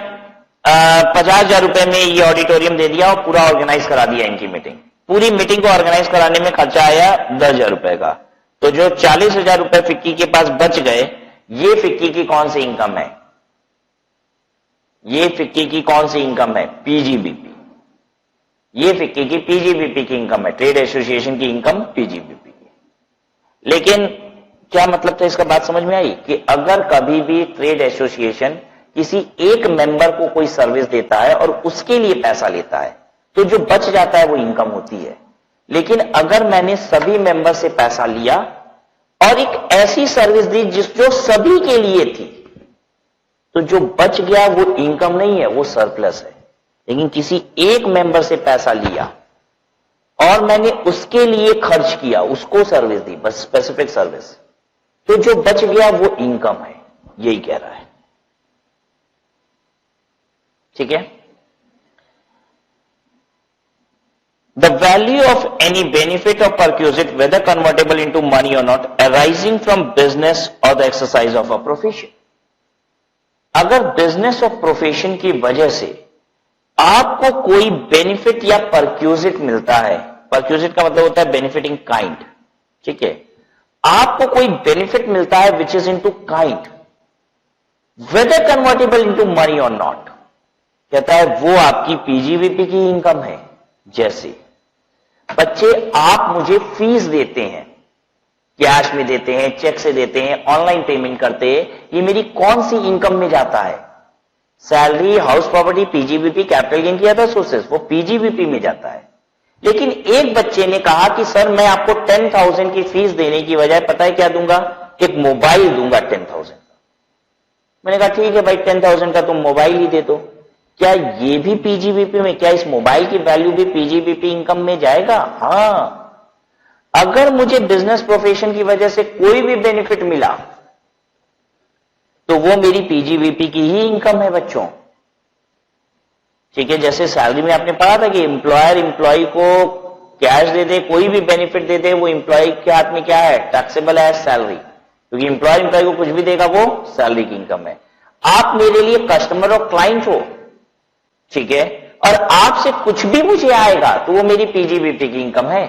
50,000 रुपए में ये ऑडिटोरियम दे दिया और पूरा ऑर्गेनाइज करा दिया इनकी मीटिंग। पूरी मीटिंग को ऑर्गेनाइज कराने में खर्चा आया 10,000 रुपए का। तो जो 40,000 रुपए फिक्की के पास बच गए, ये फिक्की की कौन सी इनकम है, ये फिक्की की कौन सी इनकम है, पीजीबीपी। ये फिक्की की पीजीबीपी की इनकम है, ट्रेड एसोसिएशन की इनकम पीजीबीपी की। लेकिन क्या मतलब था इसका, बात समझ में आई कि अगर कभी भी ट्रेड एसोसिएशन किसी एक मेंबर को कोई सर्विस देता है और उसके लिए पैसा लेता है तो जो बच जाता है वो इनकम होती है। लेकिन अगर मैंने सभी मेंबर से पैसा लिया और एक ऐसी सर्विस दी जो सभी के लिए थी, तो जो बच गया वो इनकम नहीं है, वो सरप्लस है। लेकिन किसी एक मेंबर से पैसा लिया और मैंने उसके लिए खर्च किया, उसको सर्विस दी, बस स्पेसिफिक सर्विस, तो जो बच गया वो इनकम है, यही कह रहा है, ठीक है। The value of any benefit or perquisite, whether convertible into money or not, arising from business or the exercise of a profession. अगर बिजनेस और प्रोफेशन की वजह से आपको कोई बेनिफिट या परक्यूजिट मिलता है, परक्यूजिट का मतलब होता है बेनिफिट इन काइंड, ठीक है, आपको कोई बेनिफिट मिलता है which is into kind, whether convertible into money और नॉट, कहता है वो आपकी पीजीबीपी की इनकम है। जैसे बच्चे आप मुझे फीस देते हैं, कैश में देते हैं, चेक से देते हैं, ऑनलाइन पेमेंट करते हैं, ये मेरी कौन सी इनकम में जाता है, salary, house property, PGBP, capital gain की अदर सोर्सेस, वो पीजीबीपी में जाता है। लेकिन एक बच्चे ने कहा कि सर मैं आपको 10,000 की फीस देने की बजाय पता है क्या दूंगा, एक मोबाइल दूंगा 10,000 का। मैंने कहा ठीक है भाई 10,000 का तुम मोबाइल ही दे दो। क्या ये भी पीजीबीपी में, क्या इस मोबाइल की वैल्यू भी पीजीबीपी इनकम में जाएगा? हां, अगर मुझे बिजनेस प्रोफेशन की वजह से कोई भी बेनिफिट मिला तो वो मेरी पीजीबीपी की ही इनकम है बच्चों, ठीक है। जैसे सैलरी में आपने पढ़ा था कि एम्प्लॉयर एम्प्लॉय को कैश दे दे, कोई भी बेनिफिट दे दे, वो एम्प्लॉय के हाथ में क्या है, टैक्सेबल है सैलरी, क्योंकि एम्प्लॉयर एम्प्लॉय को कुछ भी देगा वो सैलरी की इनकम है। आप मेरे लिए कस्टमर और क्लाइंट हो, ठीक है, और आपसे कुछ भी मुझे आएगा तो वो मेरी पीजीबीपी की इनकम है।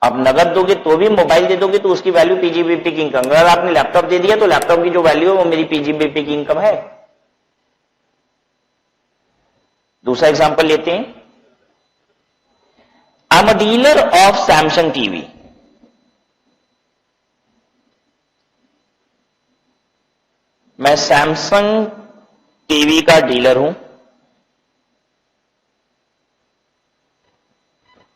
आप नगद दोगे तो भी, मोबाइल दे दोगे तो उसकी वैल्यू पीजीबीपी की इनकम। अगर आपने लैपटॉप दे दिया तो लैपटॉप की जो वैल्यू है वो मेरी पीजीबीपी की इनकम है। दूसरा एग्जांपल लेते हैं, I am a dealer of Samsung TV. मैं सैमसंग टीवी का डीलर हूं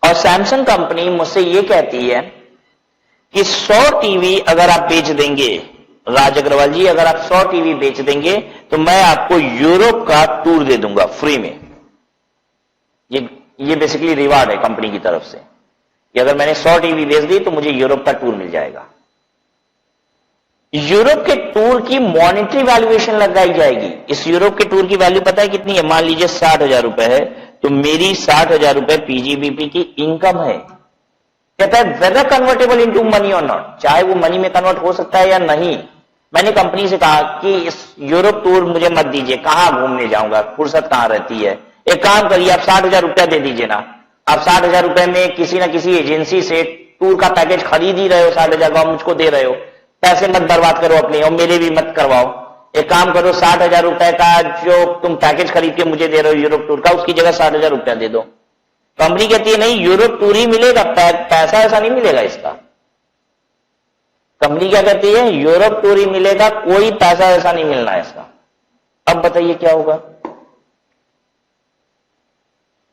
और सैमसंग कंपनी मुझसे यह कहती है कि 100 टीवी अगर आप बेच देंगे, राज अग्रवाल जी अगर आप 100 टीवी बेच देंगे तो मैं आपको यूरोप का टूर दे दूंगा फ्री में। ये बेसिकली रिवार्ड है कंपनी की तरफ से कि अगर मैंने 100 टीवी बेच दी तो मुझे यूरोप का टूर मिल जाएगा। यूरोप के टूर की मॉनेटरी वैल्यूएशन लगाई जाएगी। इस यूरोप के टूर की वैल्यू पता है कितनी है? मान लीजिए 60,000 रुपए है, तो मेरी 60,000 रुपए पीजीबीपी की इनकम है। कहता है वेदर कन्वर्टेबल इनटू मनी और नॉट, चाहे वो मनी में कन्वर्ट हो सकता है या नहीं। मैंने कंपनी से कहा कि इस यूरोप टूर मुझे मत दीजिए, कहां घूमने जाऊंगा, फुर्सत कहां रहती है। एक काम करिए, आप 60,000 रुपया दे दीजिए ना। आप 60,000 रुपए में किसी ना किसी एजेंसी से टूर का पैकेज खरीद ही रहे हो, 60,000 का मुझको दे रहे हो, पैसे मत बर्बाद करो अपने और मेरे भी मत करवाओ। एक काम करो, 60,000 रुपए का जो तुम पैकेज खरीद के मुझे दे रहे हो यूरोप टूर का, उसकी जगह 60,000 रुपया दे दो। कंपनी कहती है नहीं, यूरोप टूर ही मिलेगा, पैसा ऐसा नहीं मिलेगा इसका। कंपनी क्या कहती है? यूरोप टूर ही मिलेगा, कोई पैसा ऐसा नहीं मिलना है इसका। अब बताइए क्या होगा?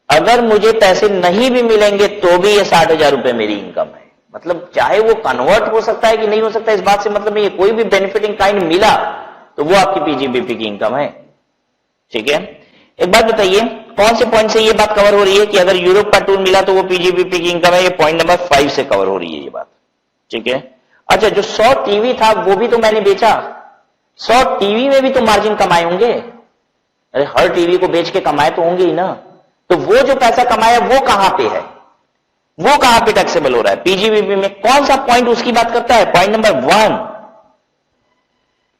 अगर मुझे पैसे नहीं भी मिलेंगे तो भी ये 60,000 रुपए मेरी इनकम है। मतलब चाहे वो कन्वर्ट हो सकता है कि नहीं हो सकता, इस बात से मतलब नहीं है। कोई भी बेनिफिट इन काइंड मिला तो वो आपकी पीजीबीपी की इनकम है। ठीक है, एक बात बताइए, कौन से पॉइंट से ये बात कवर हो रही है कि अगर यूरोप का टूर मिला तो वो पीजीबीपी की इनकम है? ये पॉइंट नंबर 5 से कवर हो रही है ये बात। ठीक है, अच्छा, जो 100 टीवी था वो भी तो मैंने बेचा। 100 टीवी में भी तो मार्जिन कमाए होंगे। अरे हर टीवी को बेच के कमाए तो होंगे ही ना। तो वो जो पैसा कमाया वो कहां पे है? वो कहां पे टैक्सेबल हो रहा है? पीजीबीपी में कौन सा पॉइंट उसकी बात करता है? पॉइंट नंबर 1,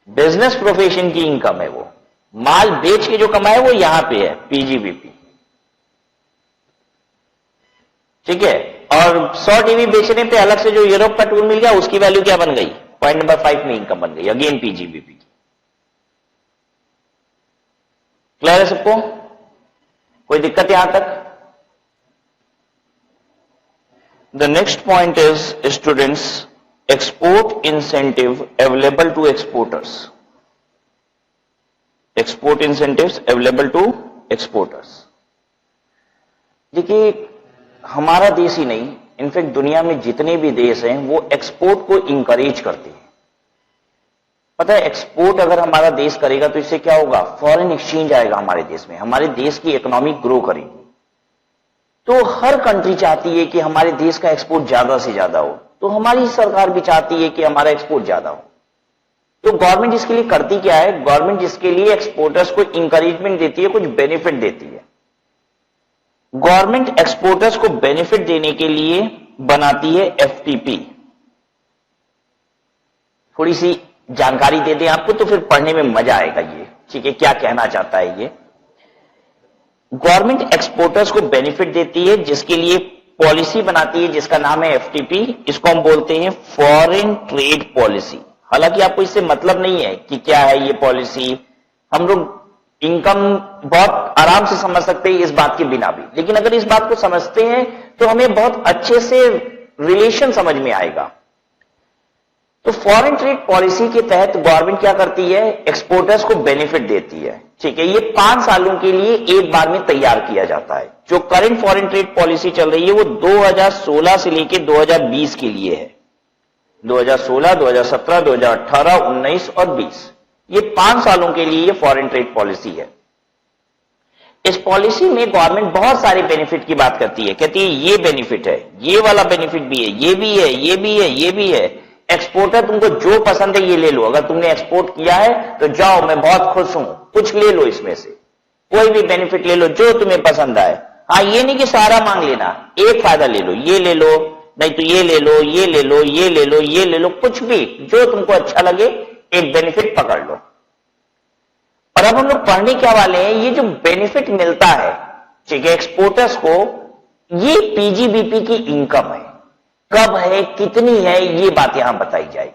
बिजनेस प्रोफेशन की इनकम है। वो माल बेच के जो कमाए वो यहां पे है, पीजीबीपी। ठीक है, और 100 टीवी बेचने पे अलग से जो यूरोप का टूर मिल गया उसकी वैल्यू क्या बन गई? पॉइंट नंबर 5 में इनकम बन गई, अगेन पीजीबीपी की। क्लियर है सबको? कोई दिक्कत यहां तक? The next point is, students, export incentive available to exporters. Export incentives available to exporters. देखिए, हमारा देश ही नहीं, इनफैक्ट दुनिया में जितने भी देश हैं वो एक्सपोर्ट को इंकरेज करते हैं। पता है, एक्सपोर्ट अगर हमारा देश करेगा तो इससे क्या होगा? फॉरेन एक्सचेंज आएगा हमारे देश में, हमारे देश की इकोनॉमी ग्रो करेगी। तो हर कंट्री चाहती है कि हमारे देश का एक्सपोर्ट ज्यादा से ज्यादा हो, तो हमारी सरकार भी चाहती है कि हमारा एक्सपोर्ट ज्यादा हो। तो गवर्नमेंट इसके लिए करती क्या है? गवर्नमेंट इसके लिए एक्सपोर्टर्स को इंकरेजमेंट देती है, कुछ बेनिफिट देती है। गवर्नमेंट एक्सपोर्टर्स को बेनिफिट देने के लिए बनाती है एफटीपी। थोड़ी सी जानकारी दे दें आपको तो फिर पढ़ने में मजा आएगा ये। ठीक है, क्या कहना चाहता है ये? गवर्नमेंट एक्सपोर्टर्स को बेनिफिट देती है, जिसके लिए पॉलिसी बनाती है जिसका नाम है एफटीपी। इसको हम बोलते हैं फॉरेन ट्रेड पॉलिसी। हालांकि आपको इससे मतलब नहीं है कि क्या है ये पॉलिसी, हम लोग इनकम बहुत आराम से समझ सकते हैं इस बात के बिना भी। लेकिन अगर इस बात को समझते हैं तो हमें बहुत अच्छे से रिलेशन समझ में आएगा। तो फॉरेन ट्रेड पॉलिसी के तहत गवर्नमेंट क्या करती है? एक्सपोर्टर्स को बेनिफिट देती है। ठीक है, ये 5 सालों के लिए एक बार में तैयार किया जाता है। जो करंट फॉरेन ट्रेड पॉलिसी चल रही है वो 2016 से लेकर 2020 के लिए है। 2016, 2017, 2018, 19 और 20, ये 5 सालों के लिए ये फॉरेन ट्रेड पॉलिसी है। इस पॉलिसी में गवर्नमेंट बहुत सारे बेनिफिट की बात करती है। कहती है ये बेनिफिट है, ये वाला बेनिफिट भी है, ये भी है, ये भी है, ये भी है। एक्सपोर्टर तुमको जो पसंद है ये ले लो। अगर तुमने एक्सपोर्ट किया है तो जाओ, मैं बहुत खुश हूं, कुछ ले लो इसमें से, कोई भी बेनिफिट ले लो जो तुम्हें पसंद आए। हाँ, ये नहीं कि सारा मांग लेना, एक फायदा ले लो, ये ले लो, नहीं तो ये ले लो, ये ले लो, ये ले लो, ये ले लो, कुछ भी जो तुमको अच्छा लगे एक बेनिफिट पकड़ लो। और अब हम लोग पढ़ने क्या वाले हैं? ये जो बेनिफिट मिलता है, ठीक है, एक्सपोर्टर्स को, ये पीजीबीपी की इनकम है। कब है, कितनी है, ये बात यहां बताई जाएगी।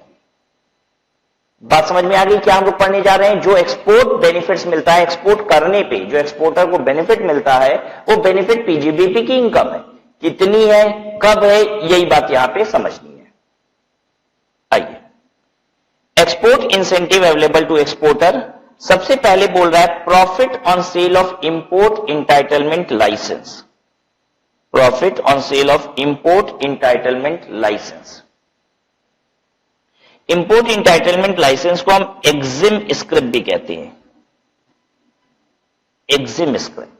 बात समझ में आ गई? क्या हम लोग पढ़ने जा रहे हैं? जो एक्सपोर्ट बेनिफिट्स मिलता है, एक्सपोर्ट करने पे जो एक्सपोर्टर को बेनिफिट मिलता है वो बेनिफिट पीजीबीपी की इनकम है। कितनी है, कब है, यही बात यहां पे समझनी है। आइए, export incentive available to exporter. सबसे पहले बोल रहा है profit on sale of import entitlement licence. Profit on sale of import entitlement licence. Import entitlement licence को हम एक्जिम स्क्रिप्ट भी कहते हैं। एक्जिम स्क्रिप्ट,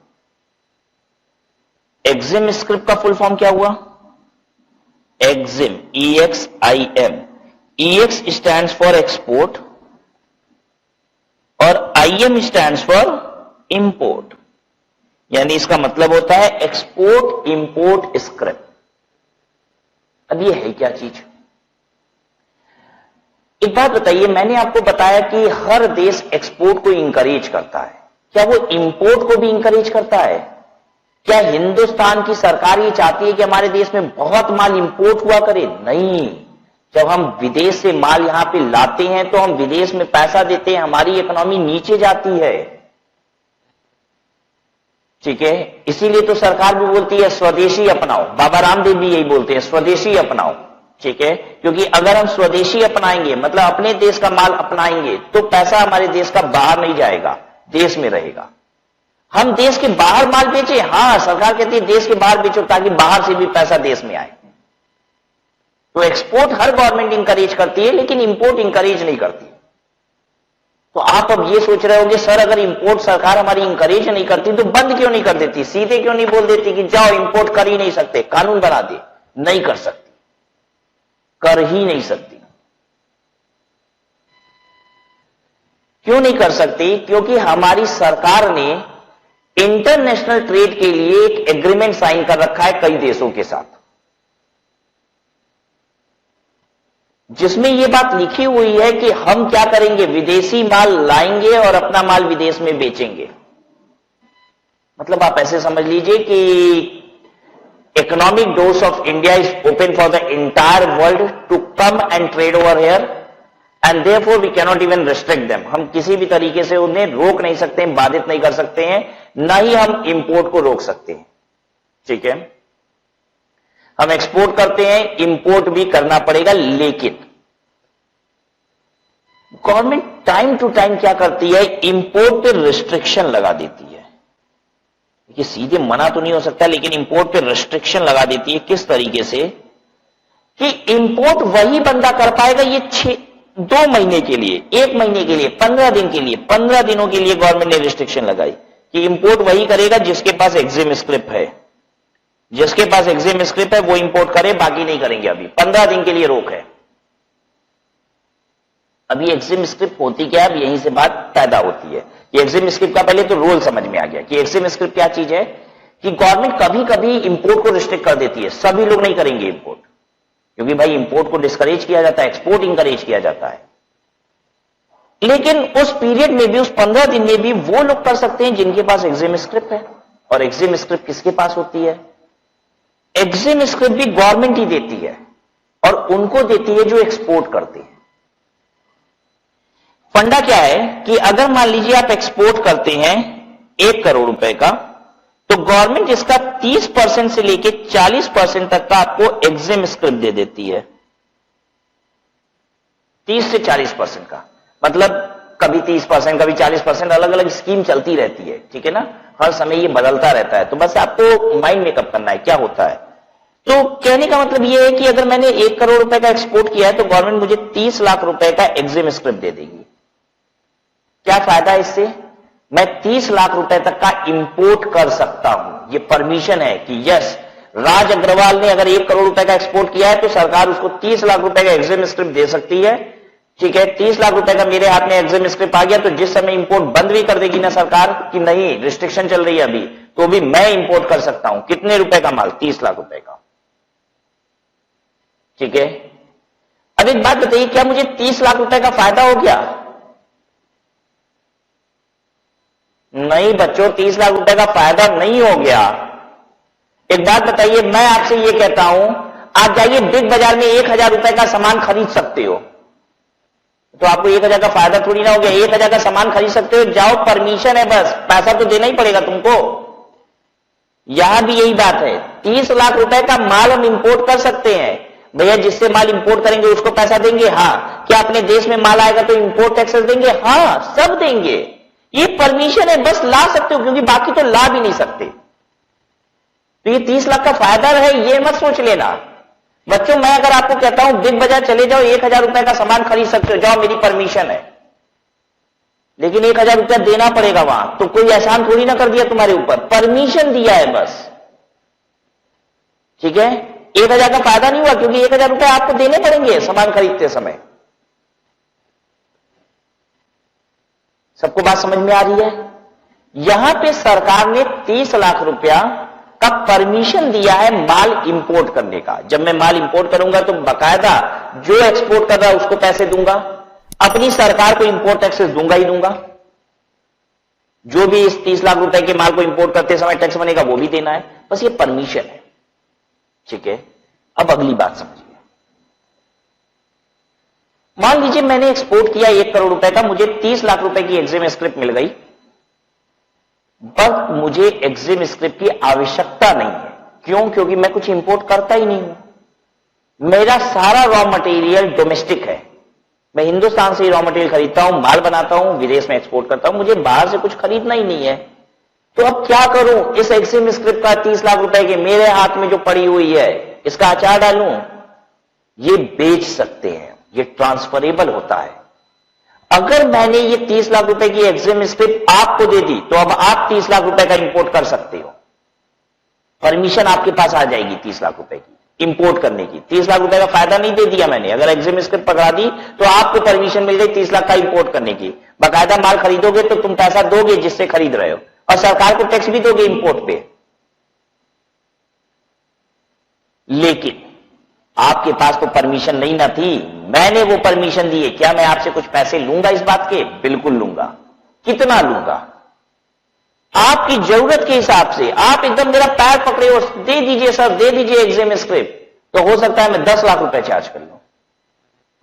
एक्जिम स्क्रिप्ट का फुल फॉर्म क्या हुआ? EXIM, EXIM, EX stands for export और IM stands for import, यानी इसका मतलब होता है एक्सपोर्ट इंपोर्ट स्क्रैप। अब ये है क्या चीज? एक बात बताइए, मैंने आपको बताया कि हर देश एक्सपोर्ट को इंकरेज करता है, क्या वो इंपोर्ट को भी इंकरेज करता है? क्या हिंदुस्तान की सरकार ये चाहती है कि हमारे देश में बहुत माल इंपोर्ट हुआ करे? नहीं। जब हम विदेश से माल यहां पे लाते हैं तो हम विदेश में पैसा देते हैं, हमारी इकोनॉमी नीचे जाती है, ठीक है। इसीलिए तो सरकार भी बोलती है स्वदेशी अपनाओ, बाबा रामदेव भी यही बोलते हैं स्वदेशी अपनाओ, ठीक है। क्योंकि अगर हम स्वदेशी अपनाएंगे मतलब अपने देश का माल अपनाएंगे तो पैसा हमारे देश का बाहर नहीं जाएगा, देश में रहेगा। हम देश के बाहर माल बेचे, हां सरकार कहती है देश के बाहर बेचो ताकि बाहर से भी पैसा देश में आए। तो एक्सपोर्ट हर गवर्नमेंट इंकरेज करती है लेकिन इंपोर्ट इंकरेज नहीं करती। तो आप अब ये सोच रहे होंगे सर अगर इंपोर्ट सरकार हमारी इंकरेज नहीं करती तो बंद क्यों नहीं कर देती, सीधे क्यों नहीं बोल देती कि जाओ इंपोर्ट कर ही नहीं सकते, कानून बना दे? नहीं कर सकती, कर ही नहीं सकती। क्यों नहीं कर सकती? क्योंकि हमारी सरकार ने इंटरनेशनल ट्रेड के लिए एक एग्रीमेंट साइन कर रखा है कई देशों के साथ, जिसमें यह बात लिखी हुई है कि हम क्या करेंगे, विदेशी माल लाएंगे और अपना माल विदेश में बेचेंगे। मतलब आप ऐसे समझ लीजिए कि economic doors of India is open for the entire world to come and trade over here and therefore we can not even restrict them. हम किसी भी तरीके से उन्हें रोक नहीं सकते हैं, बाधित नहीं कर सकते हैं, ना ही हम इंपोर्ट को रोक सकते हैं, ठीक है। हम एक्सपोर्ट करते हैं, इंपोर्ट भी करना पड़ेगा, लेकिन गवर्नमेंट टाइम टू टाइम क्या करती है, इंपोर्ट पे रिस्ट्रिक्शन लगा देती है। ये सीधे मना तो नहीं हो सकता लेकिन इंपोर्ट पे रिस्ट्रिक्शन लगा देती है। किस तरीके से कि इंपोर्ट वही बंदा कर पाएगा ये 2 महीने के लिए, 1 महीने के लिए, 15 दिन के लिए, 15 दिनों के लिए गवर्नमेंट ने रिस्ट्रिक्शन लगाई कि इंपोर्ट वही करेगा जिसके पास एग्जिम स्क्रिप्ट है। जिसके पास एग्जिम स्क्रिप्ट है वो इंपोर्ट करे, बाकी नहीं करेंगे। अभी 15 दिन के लिए रोक है। अभी एग्जिम स्क्रिप्ट होती क्या है, अब यहीं से बात पैदा होती है कि एग्जिम स्क्रिप्ट का पहले तो रोल समझ में आ गया कि एग्जिम स्क्रिप्ट क्या चीज है, कि गवर्नमेंट कभी कभी इंपोर्ट को रिस्ट्रिक्ट कर देती है, सभी लोग नहीं करेंगे इंपोर्ट, क्योंकि भाई इंपोर्ट को डिस्करेज किया जाता है, एक्सपोर्ट इंकरेज किया जाता है। लेकिन उस पीरियड में भी, उस 15 दिन में भी वो लोग कर सकते हैं जिनके पास एग्जिम स्क्रिप्ट है। और एग्जिम स्क्रिप्ट किसके पास होती है? एग्जिम स्क्रिप्ट भी गवर्नमेंट ही देती है और उनको देती है जो एक्सपोर्ट करते हैं। फंडा क्या है कि अगर मान लीजिए आप एक्सपोर्ट करते हैं 1 करोड़ रुपए का, तो गवर्नमेंट इसका 30% से लेके 40% तक का आपको एग्जिम स्क्रिप्ट दे देती है। 30 से 40% का मतलब कभी 30%, कभी 40%, अलग अलग स्कीम चलती रहती है, ठीक है ना। हर समय ये बदलता रहता है, तो बस आपको माइंड मेकअप करना है क्या होता है। तो कहने का मतलब ये है कि अगर मैंने 1 करोड़ रुपए का एक्सपोर्ट किया है तो गवर्नमेंट मुझे 30 लाख रुपए का एग्जिम स्क्रिप्ट दे देगी। क्या फायदा है इससे? मैं 30 लाख रुपए तक का इंपोर्ट कर सकता हूं। ये परमिशन है कि यस, राज अग्रवाल ने अगर 1 करोड़ रुपए का एक्सपोर्ट किया है तो सरकार उसको 30 लाख रुपए का एग्जिम स्क्रिप्ट दे सकती है, ठीक है। 30 लाख रुपए का मेरे हाथ में एग्जिम स्क्रिप्ट आ गया तो जिस समय इंपोर्ट बंद भी कर देगी ना सरकार कि नहीं रिस्ट्रिक्शन चल रही है अभी, तो भी मैं इंपोर्ट कर सकता हूं। कितने रुपए का माल? 30 लाख रुपए का, ठीक है। अब एक बात बताइए, क्या मुझे 30 लाख रुपए का फायदा हो गया? नहीं बच्चों, 30 लाख रुपए का फायदा नहीं हो गया। एक बात बताइए, मैं आपसे ये कहता हूं आप जाइए बिग बाजार में 1000 रुपए का सामान खरीद सकते हो, तो आपको 1000 का फायदा थोड़ी ना हो गया। 1000 का सामान खरीद सकते हो, जाओ, परमिशन है, बस पैसा तो देना ही पड़ेगा तुमको। यहां भी यही बात है, 30 लाख रुपए का माल हम इंपोर्ट कर सकते हैं। भैया जिससे माल इंपोर्ट करेंगे उसको पैसा देंगे, हाँ। क्या अपने देश में माल आएगा तो इंपोर्ट टैक्सेस देंगे? हाँ, सब देंगे। ये परमिशन है, बस ला सकते हो, क्योंकि बाकी तो ला भी नहीं सकते। तो ये 30 लाख का फायदा है, ये मत सोच लेना बच्चों। मैं अगर आपको कहता हूं बिग बाजार चले जाओ, 1000 रुपए का सामान खरीद सकते हो, जाओ, मेरी परमिशन है, लेकिन 1000 रुपया देना पड़ेगा वहां। तो कोई एहसान थोड़ी ना कर दिया तुम्हारे ऊपर, परमिशन दिया है बस, ठीक है। 1000 का फायदा नहीं हुआ, क्योंकि 1000 रुपए आपको देने पड़ेंगे सामान खरीदते समय। सबको बात समझ में आ रही है? यहां पे सरकार ने 30 लाख रुपया का परमिशन दिया है माल इंपोर्ट करने का। जब मैं माल इंपोर्ट करूंगा तो बकायदा जो एक्सपोर्ट कर रहा है उसको पैसे दूंगा, अपनी सरकार को इंपोर्ट टैक्सेस दूंगा ही दूंगा। जो भी इस 30 लाख रुपए के माल को इंपोर्ट करते समय टैक्स बनेगा वो भी देना है, बस ये परमिशन है। ठीक है, अब अगली बात समझिए। मान लीजिए मैंने एक्सपोर्ट किया 1 करोड़ रुपए का, मुझे 30 लाख रुपए की एग्जिम स्क्रिप्ट मिल गई, बस मुझे एग्जिम स्क्रिप्ट की आवश्यकता नहीं है। क्यों? क्योंकि मैं कुछ इंपोर्ट करता ही नहीं हूं। मेरा सारा रॉ मटेरियल डोमेस्टिक है, मैं हिंदुस्तान से ही रॉ मटेरियल खरीदता हूं, माल बनाता हूं, विदेश में एक्सपोर्ट करता हूं, मुझे बाहर से कुछ खरीदना ही नहीं है। तो अब क्या करूं? इस एग्जिम स्क्रिप्ट का 30 लाख रुपए के मेरे हाथ में जो पड़ी हुई है, इसका अचार डालूं? ये बेच सकते हैं, ये ट्रांसफरेबल होता है। अगर मैंने ये 30 लाख रुपए की एग्जिम स्क्रिप्ट आपको दे दी तो अब आप 30 लाख रुपए का इंपोर्ट कर सकते हो। परमिशन आपके पास आ जाएगी 30 लाख रुपए की इंपोर्ट करने की। 30 लाख रुपए का फायदा नहीं दे दिया मैंने, अगर एग्जिम स्क्रिप्ट पकड़ा दी तो आपको परमिशन मिल गई 30 लाख का इंपोर्ट करने की। बाकायदा माल खरीदोगे तो तुम पैसा दोगे जिससे खरीद रहे हो, और सरकार को टैक्स भी दोगे इंपोर्ट पे। लेकिन आपके पास तो परमिशन नहीं ना थी, मैंने वो परमिशन दी है। क्या मैं आपसे कुछ पैसे लूंगा इस बात के? बिल्कुल लूंगा। कितना लूंगा? आपकी जरूरत के हिसाब से। आप एकदम मेरा पैर पकड़े और दे दीजिए सर, दे दीजिए एग्जिम स्क्रिप्ट, तो हो सकता है मैं 10 लाख रुपए चार्ज कर लूं।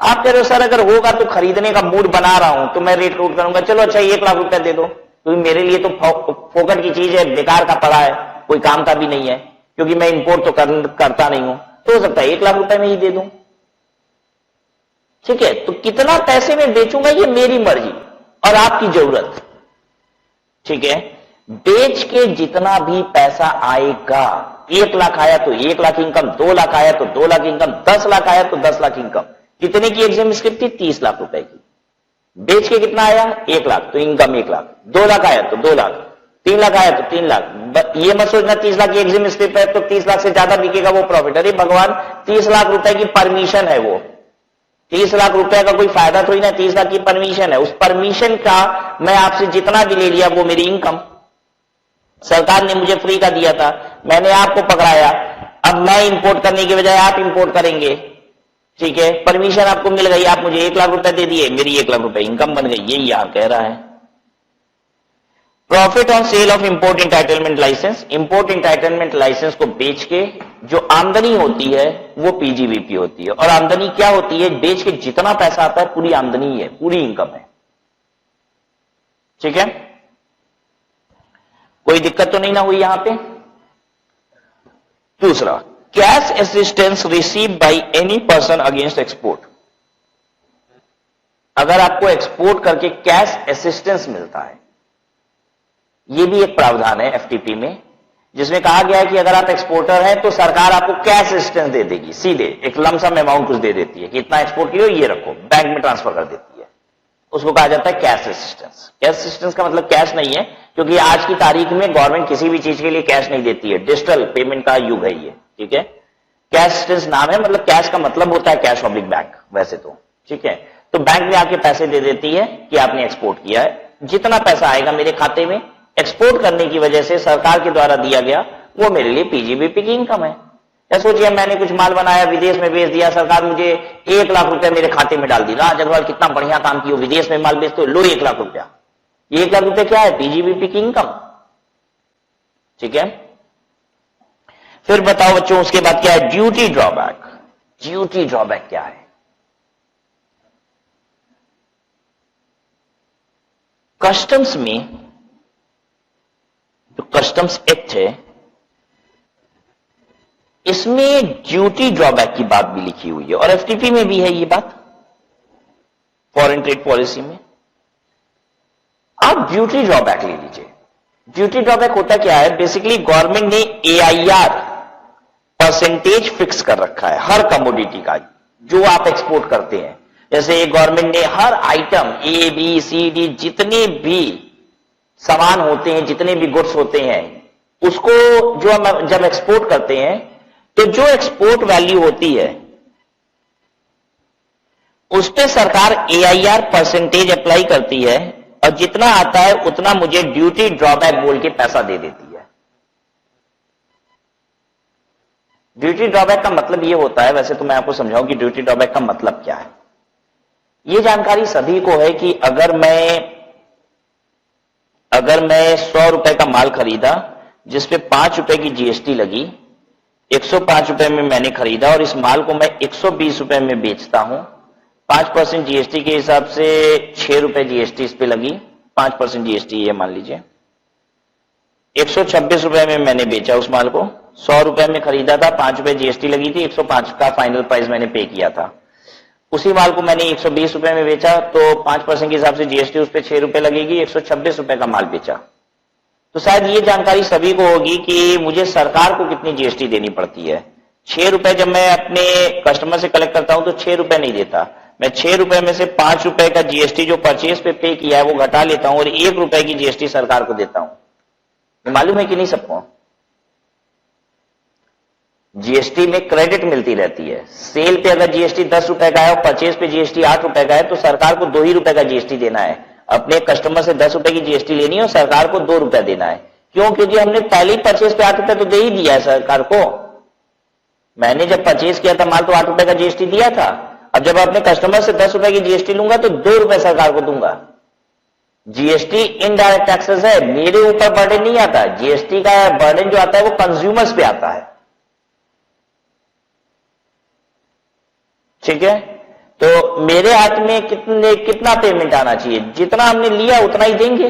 आप कह रहे हो सर अगर होगा तो खरीदने का मूड बना रहा हूं तो मैं रेट रूट करूंगा, चलो अच्छा 1 लाख रुपए दे दो, क्योंकि मेरे लिए तो फोकट की चीज है, बेकार का पड़ा है, कोई काम का भी नहीं है, क्योंकि मैं इंपोर्ट तो करता नहीं हूं। तो हो सकता है 1 लाख रुपए में ही दे दूं। ठीक है, तो कितना पैसे में बेचूंगा ये मेरी मर्जी और आपकी जरूरत। ठीक है, बेच के जितना भी पैसा आएगा, 1 लाख आया तो 1 लाख इनकम, 2 लाख आया तो 2 लाख इनकम, 10 लाख आया तो 10 लाख इनकम। कितने की एग्जिम स्क्रिप्ट थी? 30 लाख रुपए की। बेच के कितना आया? 1 लाख, तो इनकम 1 लाख। 2 लाख आया तो 2 लाख, 3 लाख आया तो 3 लाख। ये मत सोचना 30 लाख की एग्जिम स्क्रिप्ट है तो 30 लाख से ज्यादा बिकेगा वो प्रॉफिट। अरे भगवान, 30 लाख रुपए की परमिशन है, वो 30 लाख रुपए का कोई फायदा थोड़ी ना, 30 लाख की परमिशन है। उस परमिशन का मैं आपसे जितना भी ले लिया वो मेरी इनकम। सरकार ने मुझे फ्री का दिया था, मैंने आपको पकड़ाया, अब मैं इंपोर्ट करने की बजाय आप इंपोर्ट करेंगे। ठीक है, परमिशन आपको मिल गई, आप मुझे 1 लाख रुपए दे दिए, मेरी 1 लाख रुपए इनकम बन गई। यही यहां कह रहा है। Profit on sale of import entitlement licence. Import entitlement licence को बेच के जो आमदनी होती है वो पीजीबीपी होती है। और आमदनी क्या होती है? बेच के जितना पैसा आता है पूरी आमदनी है, पूरी इनकम है। ठीक है, कोई दिक्कत तो नहीं ना हुई यहां पे? दूसरा, cash assistance receive by any person against export. अगर आपको एक्सपोर्ट करके कैश असिस्टेंस मिलता है, यह भी एक प्रावधान है एफटीपी में, जिसमें कहा गया है कि अगर आप एक्सपोर्टर हैं तो सरकार आपको कैश असिस्टेंस दे देगी, सीधे एक लमसम अमाउंट कुछ दे देती है कि इतना एक्सपोर्ट किया ये रखो, बैंक में ट्रांसफर कर देती है। उसको कहा जाता है कैश असिस्टेंस। कैश असिस्टेंस का मतलब कैश नहीं है, क्योंकि आज की तारीख में गवर्नमेंट किसी भी चीज के लिए कैश नहीं देती है, डिजिटल पेमेंट का युग है ये। ठीक है, कैश असिस्टेंस नाम है, मतलब कैश का मतलब होता है कैश ऑब्लिक बैंक वैसे तो। ठीक है, तो बैंक में आके पैसे दे देती है कि आपने एक्सपोर्ट किया है, जितना पैसा आएगा मेरे खाते में एक्सपोर्ट करने की वजह से सरकार के द्वारा दिया गया वो मेरे लिए पीजीबीपी की इनकम है। या सोचिए मैंने कुछ माल बनाया, विदेश में बेच दिया, सरकार मुझे 1 लाख रुपए मेरे खाते में डाल दी। राज अग्रवाल कितना बढ़िया काम किया, विदेश में माल बेचते हो, लो 1 लाख रुपया। 1 लाख रुपए क्या है? पीजीबीपी की इनकम। ठीक है, फिर बताओ बच्चों उसके बाद क्या है? Duty drawback. ड्यूटी ड्रॉबैक क्या है? कस्टम्स में जो कस्टम्स एक्ट है इसमें ड्यूटी ड्रॉबैक की बात भी लिखी हुई है, और एफटीपी में भी है ये बात, फॉरेन ट्रेड पॉलिसी में। आप ड्यूटी ड्रॉबैक ले लीजिए। ड्यूटी ड्रॉबैक होता क्या है? बेसिकली गवर्नमेंट ने एआईआर परसेंटेज फिक्स कर रखा है हर कमोडिटी का जो आप एक्सपोर्ट करते हैं। जैसे गवर्नमेंट ने हर item A B C D जितने भी सामान होते हैं, जितने भी गुड्स होते हैं, उसको जो हम जब एक्सपोर्ट करते हैं तो जो एक्सपोर्ट वैल्यू होती है उस पे सरकार AIR परसेंटेज अप्लाई करती है और जितना आता है उतना मुझे ड्यूटी ड्रॉबैक बोल के पैसा दे देती है। ड्यूटी ड्रॉबैक का मतलब यह होता है, वैसे तो मैं आपको समझाऊं कि ड्यूटी ड्रॉबैक का मतलब क्या है। यह जानकारी सभी को है कि अगर मैं 100 रुपए का माल खरीदा जिसपे 5 रुपए की GST लगी, 105 रुपए में मैंने खरीदा और इस माल को मैं 120 रुपए में बेचता हूं, 5% GST के हिसाब से 6 रुपए GST इस पे लगी, 5% GST ये मान लीजिए। 126 रुपए में मैंने बेचा उस माल को, 100 रुपए में खरीदा था, 5 रुपए GST लगी थी, 105 का फाइनल प्राइस मैंने पे किया था। उसी माल को मैंने 120 रुपए में बेचा तो 5% के हिसाब से GST उस पे 6 रुपए लगेगी, 126 रुपए का माल बेचा। तो शायद ये जानकारी सभी को होगी कि मुझे सरकार को कितनी GST देनी पड़ती है। 6 रुपए जब मैं अपने कस्टमर से कलेक्ट करता हूं तो 6 रुपए नहीं देता, मैं 6 रुपए में से 5 रुपए का GST जो परचेज पे किया है वो घटा लेता हूं और 1 रुपए की GST सरकार को देता हूं। मालूम है कि नहीं सबको? GST में क्रेडिट मिलती रहती है। सेल पे अगर GST 10 रुपए का है और परचेज पे GST 8 रुपए का है तो सरकार को 2 ही रुपए का GST देना है। अपने कस्टमर से 10 रुपए की GST लेनी है और सरकार को 2 रुपए देना है। क्यों? क्योंकि हमने पहले ही परचेज पे 8 रुपए तो दे ही दिया है सरकार को। मैंने जब परचेज किया था माल तो 8 रुपए का GST दिया था। अब जब अपने कस्टमर से 10 रुपए की GST लूंगा तो 2 रुपए सरकार को दूंगा। GST इनडायरेक्ट टैक्सेस है, मेरे ऊपर बर्डन नहीं आता। GST का बर्डन जो आता है वो कंज्यूमर्स पे आता है। ठीक है, तो मेरे हाथ में कितना पेमेंट आना चाहिए? जितना हमने लिया उतना ही देंगे।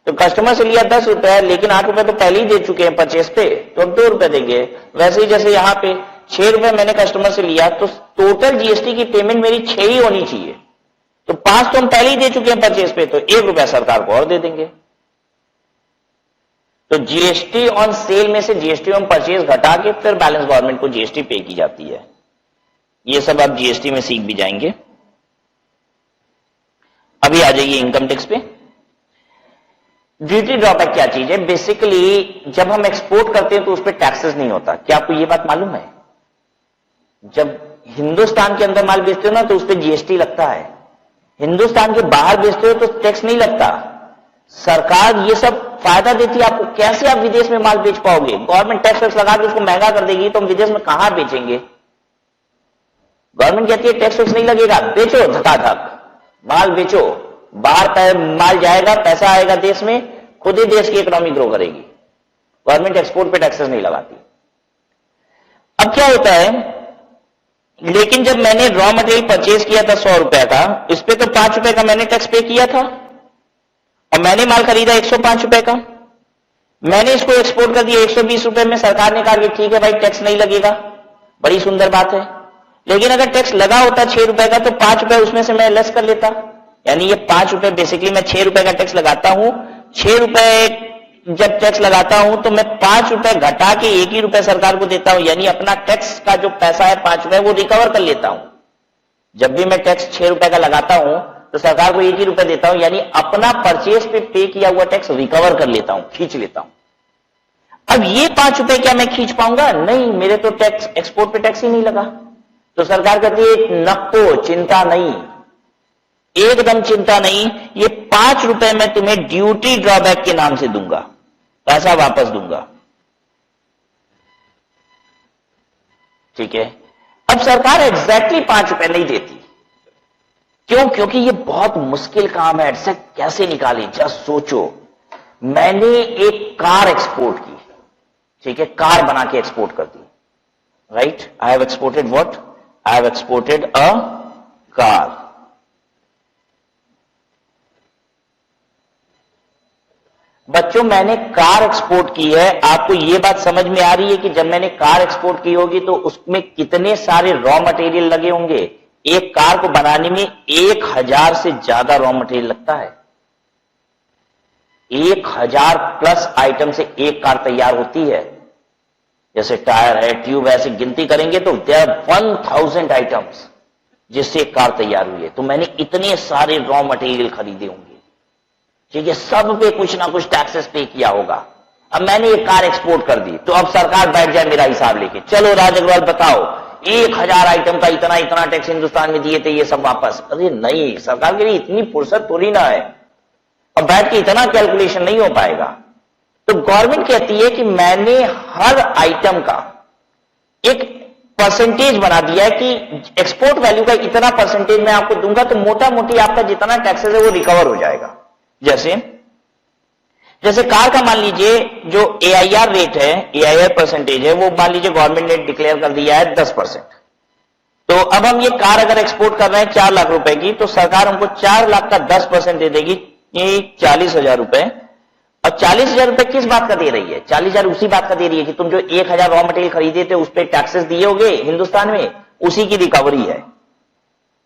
तो कस्टमर से लिया 10 रुपए, लेकिन 8 रुपए तो पहले ही दे चुके हैं परचेस पे, तो अब 2 रुपए देंगे। वैसे ही जैसे यहां पे 6 रुपए मैंने कस्टमर से लिया तो टोटल GST की पेमेंट मेरी 6 ही होनी चाहिए। तो 5 तो हम पहले ही दे चुके हैं परचेस पे, तो 1 रुपया सरकार को और दे देंगे। तो GST ऑन सेल में से GST ऑन परचेज घटा के फिर बैलेंस गवर्नमेंट को GST पे की जाती है। ये सब आप GST में सीख भी जाएंगे। अभी आ जाइए इनकम टैक्स पे। ड्यूटी ड्रॉबैक क्या चीज है? बेसिकली जब हम एक्सपोर्ट करते हैं तो उस पर टैक्सेस नहीं होता। क्या आपको ये बात मालूम है? जब हिंदुस्तान के अंदर माल बेचते हो ना तो उस पर GST लगता है, हिंदुस्तान के बाहर बेचते हो तो टैक्स नहीं लगता। सरकार ये सब फायदा देती है आपको। कैसे आप विदेश में माल बेच पाओगे? गवर्नमेंट टैक्स लगा के उसको महंगा कर देगी तो हम विदेश में कहां बेचेंगे? गवर्नमेंट कहती है टैक्स नहीं लगेगा, बेचो धकाधक, माल बेचो, बाहर माल जाएगा, पैसा आएगा देश में, खुद ही देश की इकोनॉमी ग्रो करेगी। गवर्नमेंट एक्सपोर्ट पे टैक्सेस नहीं लगाती। अब क्या होता है, लेकिन जब मैंने रॉ मटेरियल परचेज किया था 100 रुपए का, इस पे तो 5 रुपए का मैंने टैक्स पे किया था और मैंने माल खरीदा 105 रुपए का। मैंने इसको एक्सपोर्ट कर दिया 120 रुपए में। सरकार ने कहा कि ठीक है भाई टैक्स नहीं लगेगा, बड़ी सुंदर बात है। लेकिन अगर टैक्स लगा होता 6 रुपए का तो 5 रुपए उसमें से मैं लेस कर लेता। यानी ये 5 रुपए बेसिकली मैं 6 रुपए का टैक्स लगाता हूं। 6 रुपए जब टैक्स लगाता हूं तो मैं 5 रुपए घटा के 1 ही रुपए सरकार को देता हूं। यानी अपना टैक्स का जो पैसा है 5 रुपए वो रिकवर कर लेता हूं। जब भी मैं टैक्स 6 रुपए का लगाता हूं तो सरकार को 1 ही रुपए देता हूं। यानी अपना परचेज पे किया हुआ टैक्स रिकवर कर लेता हूं, खींच लेता हूं। अब ये 5 रुपए क्या मैं खींच पाऊंगा? नहीं, मेरे तो टैक्स एक्सपोर्ट पे टैक्स ही नहीं लगा। तो सरकार कहती है नको, चिंता नहीं, एकदम चिंता नहीं, ये 5 रुपए मैं तुम्हें ड्यूटी ड्रॉबैक के नाम से दूंगा, पैसा वापस दूंगा। ठीक है, अब सरकार एग्जैक्टली 5 रुपए नहीं देती। क्यों? क्योंकि ये बहुत मुश्किल काम है। ऐसे कैसे निकाले? जस्ट सोचो, मैंने एक कार एक्सपोर्ट की, ठीक है, कार बना के एक्सपोर्ट कर दी, right? I have exported what? I have exported a car. बच्चों मैंने कार एक्सपोर्ट की है। आपको यह बात समझ में आ रही है कि जब मैंने कार एक्सपोर्ट की होगी तो उसमें कितने सारे रॉ मटेरियल लगे होंगे? एक कार को बनाने में 1000 से ज्यादा रॉ मटेरियल लगता है। 1000 प्लस आइटम से एक कार तैयार होती है। जैसे टायर है, ट्यूब है, ऐसे गिनती करेंगे तो देयर 1000 आइटम्स जिससे एक कार तैयार हुई है। तो मैंने इतने सारे रॉ मटेरियल खरीदे होंगे, ठीक है, सब पे कुछ ना कुछ टैक्सेस पे किया होगा। अब मैंने एक कार एक्सपोर्ट कर दी, तो अब सरकार बैठ जाए मेरा हिसाब लेके, चलो राज अग्रवाल बताओ 1000 आइटम का इतना इतना टैक्स हिंदुस्तान में दिए थे, ये सब वापस। अरे नहीं, सरकार के लिए इतनी फुर्सत थोड़ी ना है, अब बैठ के इतना कैलकुलेशन नहीं हो पाएगा। तो गवर्नमेंट कहती है कि मैंने हर आइटम का एक परसेंटेज बना दिया है कि एक्सपोर्ट वैल्यू का इतना परसेंटेज मैं आपको दूंगा, तो मोटा मोटी आपका जितना टैक्सेस है वो रिकवर हो जाएगा। जैसे कार का मान लीजिए जो AIR रेट है, AIR परसेंटेज है, वो मान लीजिए गवर्नमेंट ने डिक्लेयर कर दिया है 10%। तो अब हम ये कार अगर एक्सपोर्ट कर रहे हैं 4 लाख रुपए की, तो सरकार हमको 4 लाख का 10% दे देगी, 40,000 रुपए। और 40,000 रुपए किस बात का दे रही है? 40,000 उसी बात का दे रही है कि तुम जो 1,000 रॉ मटेरियल खरीदे थे उस पर टैक्सेस दिए होगे हिंदुस्तान में, उसी की रिकवरी है।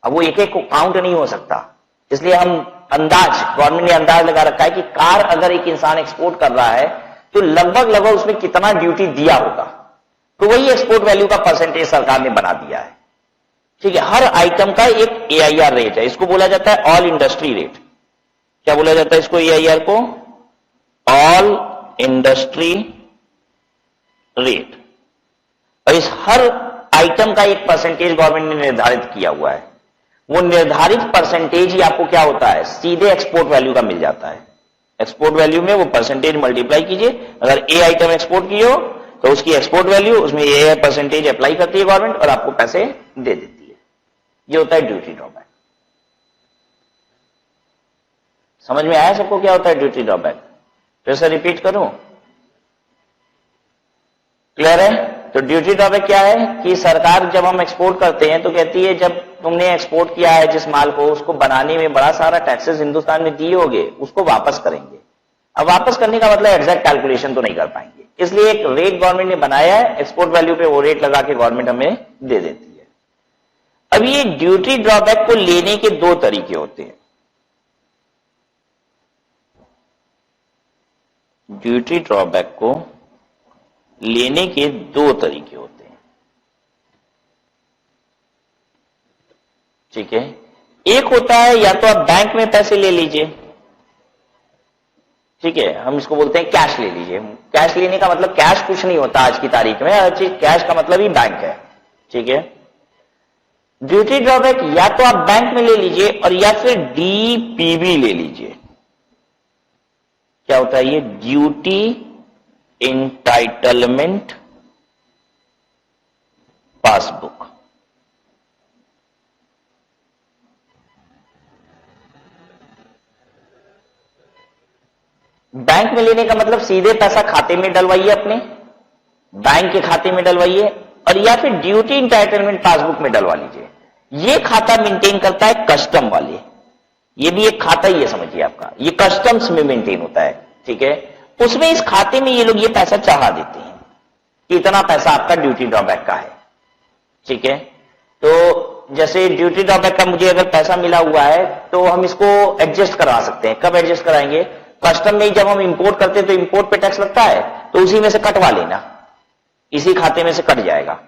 अब वो एक एक को काउंट नहीं हो सकता, इसलिए हम गवर्नमेंट ने अंदाज लगा रखा है कि कार अगर एक इंसान एक्सपोर्ट कर रहा है तो लगभग उसमें कितना ड्यूटी दिया होगा, तो वही एक्सपोर्ट वैल्यू का परसेंटेज सरकार ने बना दिया है। ठीक है, हर आइटम का एक AIR रेट है, इसको बोला जाता है ऑल इंडस्ट्री रेट। क्या बोला जाता है इसको? AIR को ऑल इंडस्ट्री रेट। और इस हर आइटम का एक परसेंटेज गवर्नमेंट ने निर्धारित किया हुआ है। वो निर्धारित परसेंटेज ही आपको क्या होता है? सीधे एक्सपोर्ट वैल्यू का मिल जाता है। एक्सपोर्ट वैल्यू में वो परसेंटेज मल्टीप्लाई कीजिए, अगर A आइटम एक्सपोर्ट की हो तो उसकी एक्सपोर्ट वैल्यू, उसमें ये परसेंटेज अप्लाई करती है गवर्नमेंट और आपको पैसे दे देती है। ये होता है ड्यूटी ड्रॉबैक। समझ में आया सबको क्या होता है ड्यूटी ड्रॉबैक? फिर से रिपीट करूं? क्लियर है? तो ड्यूटी ड्रॉबैक क्या है कि सरकार जब हम एक्सपोर्ट करते हैं तो कहती है जब तुमने एक्सपोर्ट किया है जिस माल को, उसको बनाने में बड़ा सारा टैक्सेस हिंदुस्तान में दिए होंगे, उसको वापस करेंगे। अब वापस करने का मतलब एग्जैक्ट कैलकुलेशन तो नहीं कर पाएंगे, इसलिए एक रेट गवर्नमेंट ने बनाया है, एक्सपोर्ट वैल्यू पे वो रेट लगा के गवर्नमेंट हमें दे देती है। अब ये ड्यूटी ड्रॉबैक को लेने के 2 तरीके होते हैं। ड्यूटी ड्रॉबैक को लेने के 2 तरीके होते हैं। ठीक है, एक होता है या तो आप बैंक में पैसे ले लीजिए, ठीक है, हम इसको बोलते हैं कैश ले लीजिए। कैश लेने का मतलब कैश कुछ नहीं होता आज की तारीख में, हर चीज कैश का मतलब ही बैंक है। ठीक है, ड्यूटी ड्रॉबैक या तो आप बैंक में ले लीजिए और या फिर DPB ले लीजिए। क्या होता है ये? Duty entitlement passbook. बैंक में लेने का मतलब सीधे पैसा खाते में डलवाइए, अपने बैंक के खाते में डलवाइए, और या फिर ड्यूटी इंटाइटलमेंट पासबुक में डलवा लीजिए। ये खाता मेंटेन करता है कस्टम वाले, ये भी एक खाता ही है समझिए आपका, ये कस्टम्स में मेंटेन होता है। ठीक है, उसमें इस खाते में ये लोग ये पैसा चढ़ा देते हैं कि इतना पैसा आपका ड्यूटी ड्रॉबैक का है। ठीक है, तो जैसे ड्यूटी ड्रॉबैक का मुझे अगर पैसा मिला हुआ है तो हम इसको एडजस्ट करा सकते हैं। कब एडजस्ट कराएंगे? कस्टम में जब हम इंपोर्ट करते हैं तो इंपोर्ट पे टैक्स लगता है, तो उसी में से कटवा लेना, इसी खाते में से कट जाएगा,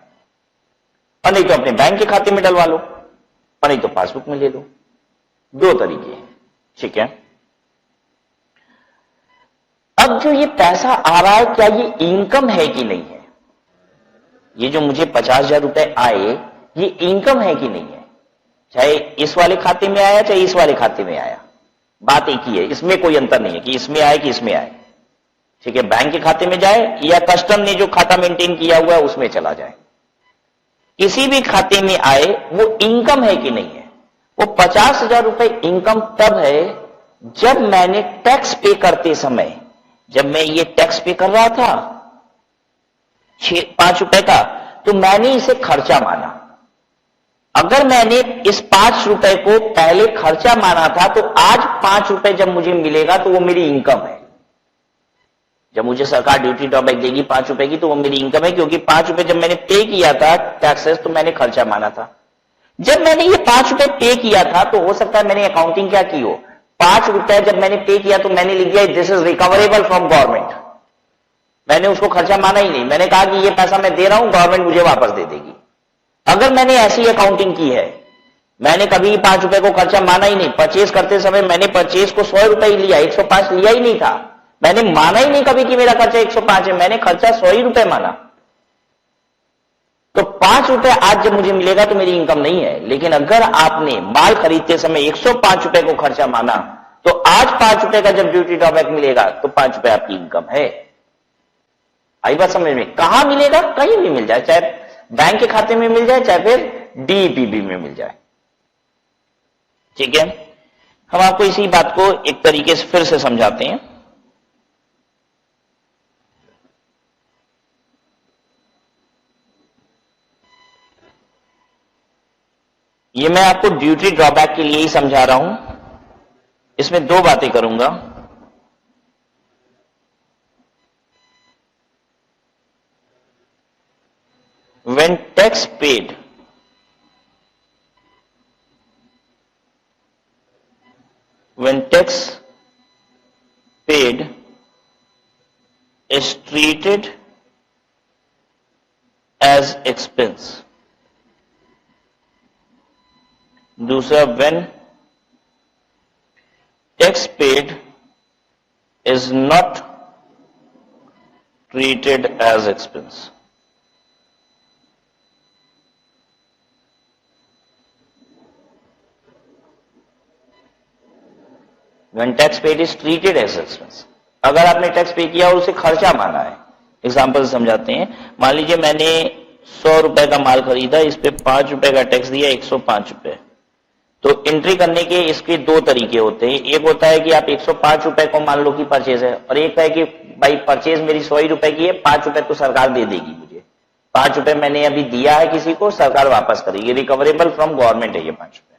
और नहीं तो अपने बैंक के खाते में डलवा लो, और नहीं तो पासबुक में ले लो। 2 तरीके हैं। ठीक है, अब जो ये पैसा आ रहा है क्या ये इनकम है कि नहीं है? ये जो मुझे 50,000 रुपए आए ये इनकम है कि नहीं है? चाहे इस वाले खाते में आया चाहे इस वाले खाते में आया, बात एक ही है, इसमें कोई अंतर नहीं है कि इसमें आए कि इसमें आए। ठीक है, बैंक के खाते में जाए या कस्टम ने जो खाता मेंटेन किया हुआ है उसमें चला जाए, किसी भी खाते में आए वो इनकम है कि नहीं है? वो 50,000 रुपए इनकम तब है जब मैंने टैक्स पे करते समय, जब मैं ये टैक्स पे कर रहा था 5 रुपए का, तो मैंने इसे खर्चा माना। अगर मैंने इस 5 रुपए को पहले खर्चा माना था तो आज 5 रुपए जब मुझे मिलेगा तो वो मेरी इनकम है। जब मुझे सरकार ड्यूटी ड्रॉबैक देगी 5 रुपए की तो वो मेरी इनकम है, क्योंकि 5 रुपए जब मैंने पे किया था टैक्सेस तो मैंने खर्चा माना था। जब मैंने ये 5 रुपए पे किया था तो हो सकता है मैंने अकाउंटिंग क्या की हो, 5 रुपए जब मैंने पे किया तो मैंने लिख दिया this is recoverable from government, मैंने उसको खर्चा माना ही नहीं, मैंने कहा कि ये पैसा मैं दे रहा हूं गवर्नमेंट मुझे वापस दे देगी। अगर मैंने ऐसी अकाउंटिंग की है, मैंने कभी 5 रुपए को खर्चा माना ही नहीं, परचेज करते समय मैंने परचेज को 100 रुपए ही लिया, 105 लिया ही नहीं था, मैंने माना ही नहीं कभी कि मेरा खर्चा 105 है, मैंने खर्चा 100 ही रुपए माना। तो 5 रुपए आज जब मुझे मिलेगा तो मेरी इनकम नहीं है। लेकिन अगर आपने माल खरीदते समय 105 रुपए को खर्चा माना, तो आज 5 रुपए का जब ड्यूटी ड्रॉबैक मिलेगा तो 5 रुपए आपकी इनकम है। आई बात समझ में? कहां मिलेगा? कहीं भी मिल जाए, चाहे बैंक के खाते में मिल जाए, चाहे फिर डीईपीबी में मिल जाए। ठीक है, हम आपको इसी बात को एक तरीके से फिर से समझाते हैं। ये मैं आपको ड्यूटी ड्रॉबैक के लिए ही समझा रहा हूं। इसमें दो बातें करूंगा। When tax paid is treated as expense. दूसरा, when tax paid is not treated as expense. When tax paid is treated as expense. अगर आपने टैक्स पे किया और उसे खर्चा माना है, एग्जाम्पल समझाते हैं। मान लीजिए मैंने 100 रुपए का माल खरीदा, इस पे 5 रुपए का टैक्स दिया, 105 रुपए। तो एंट्री करने के इसके दो तरीके होते हैं। एक होता है कि आप 105 रुपए को मान लो कि परचेज है, और एक है कि भाई परचेज मेरी 100 ही रुपए की है, 5 रुपए तो सरकार दे देगी मुझे। 5 रुपए मैंने अभी दिया है किसी को, सरकार वापस करेगी, रिकवरेबल फ्रॉम गवर्नमेंट है ये 5 रुपए।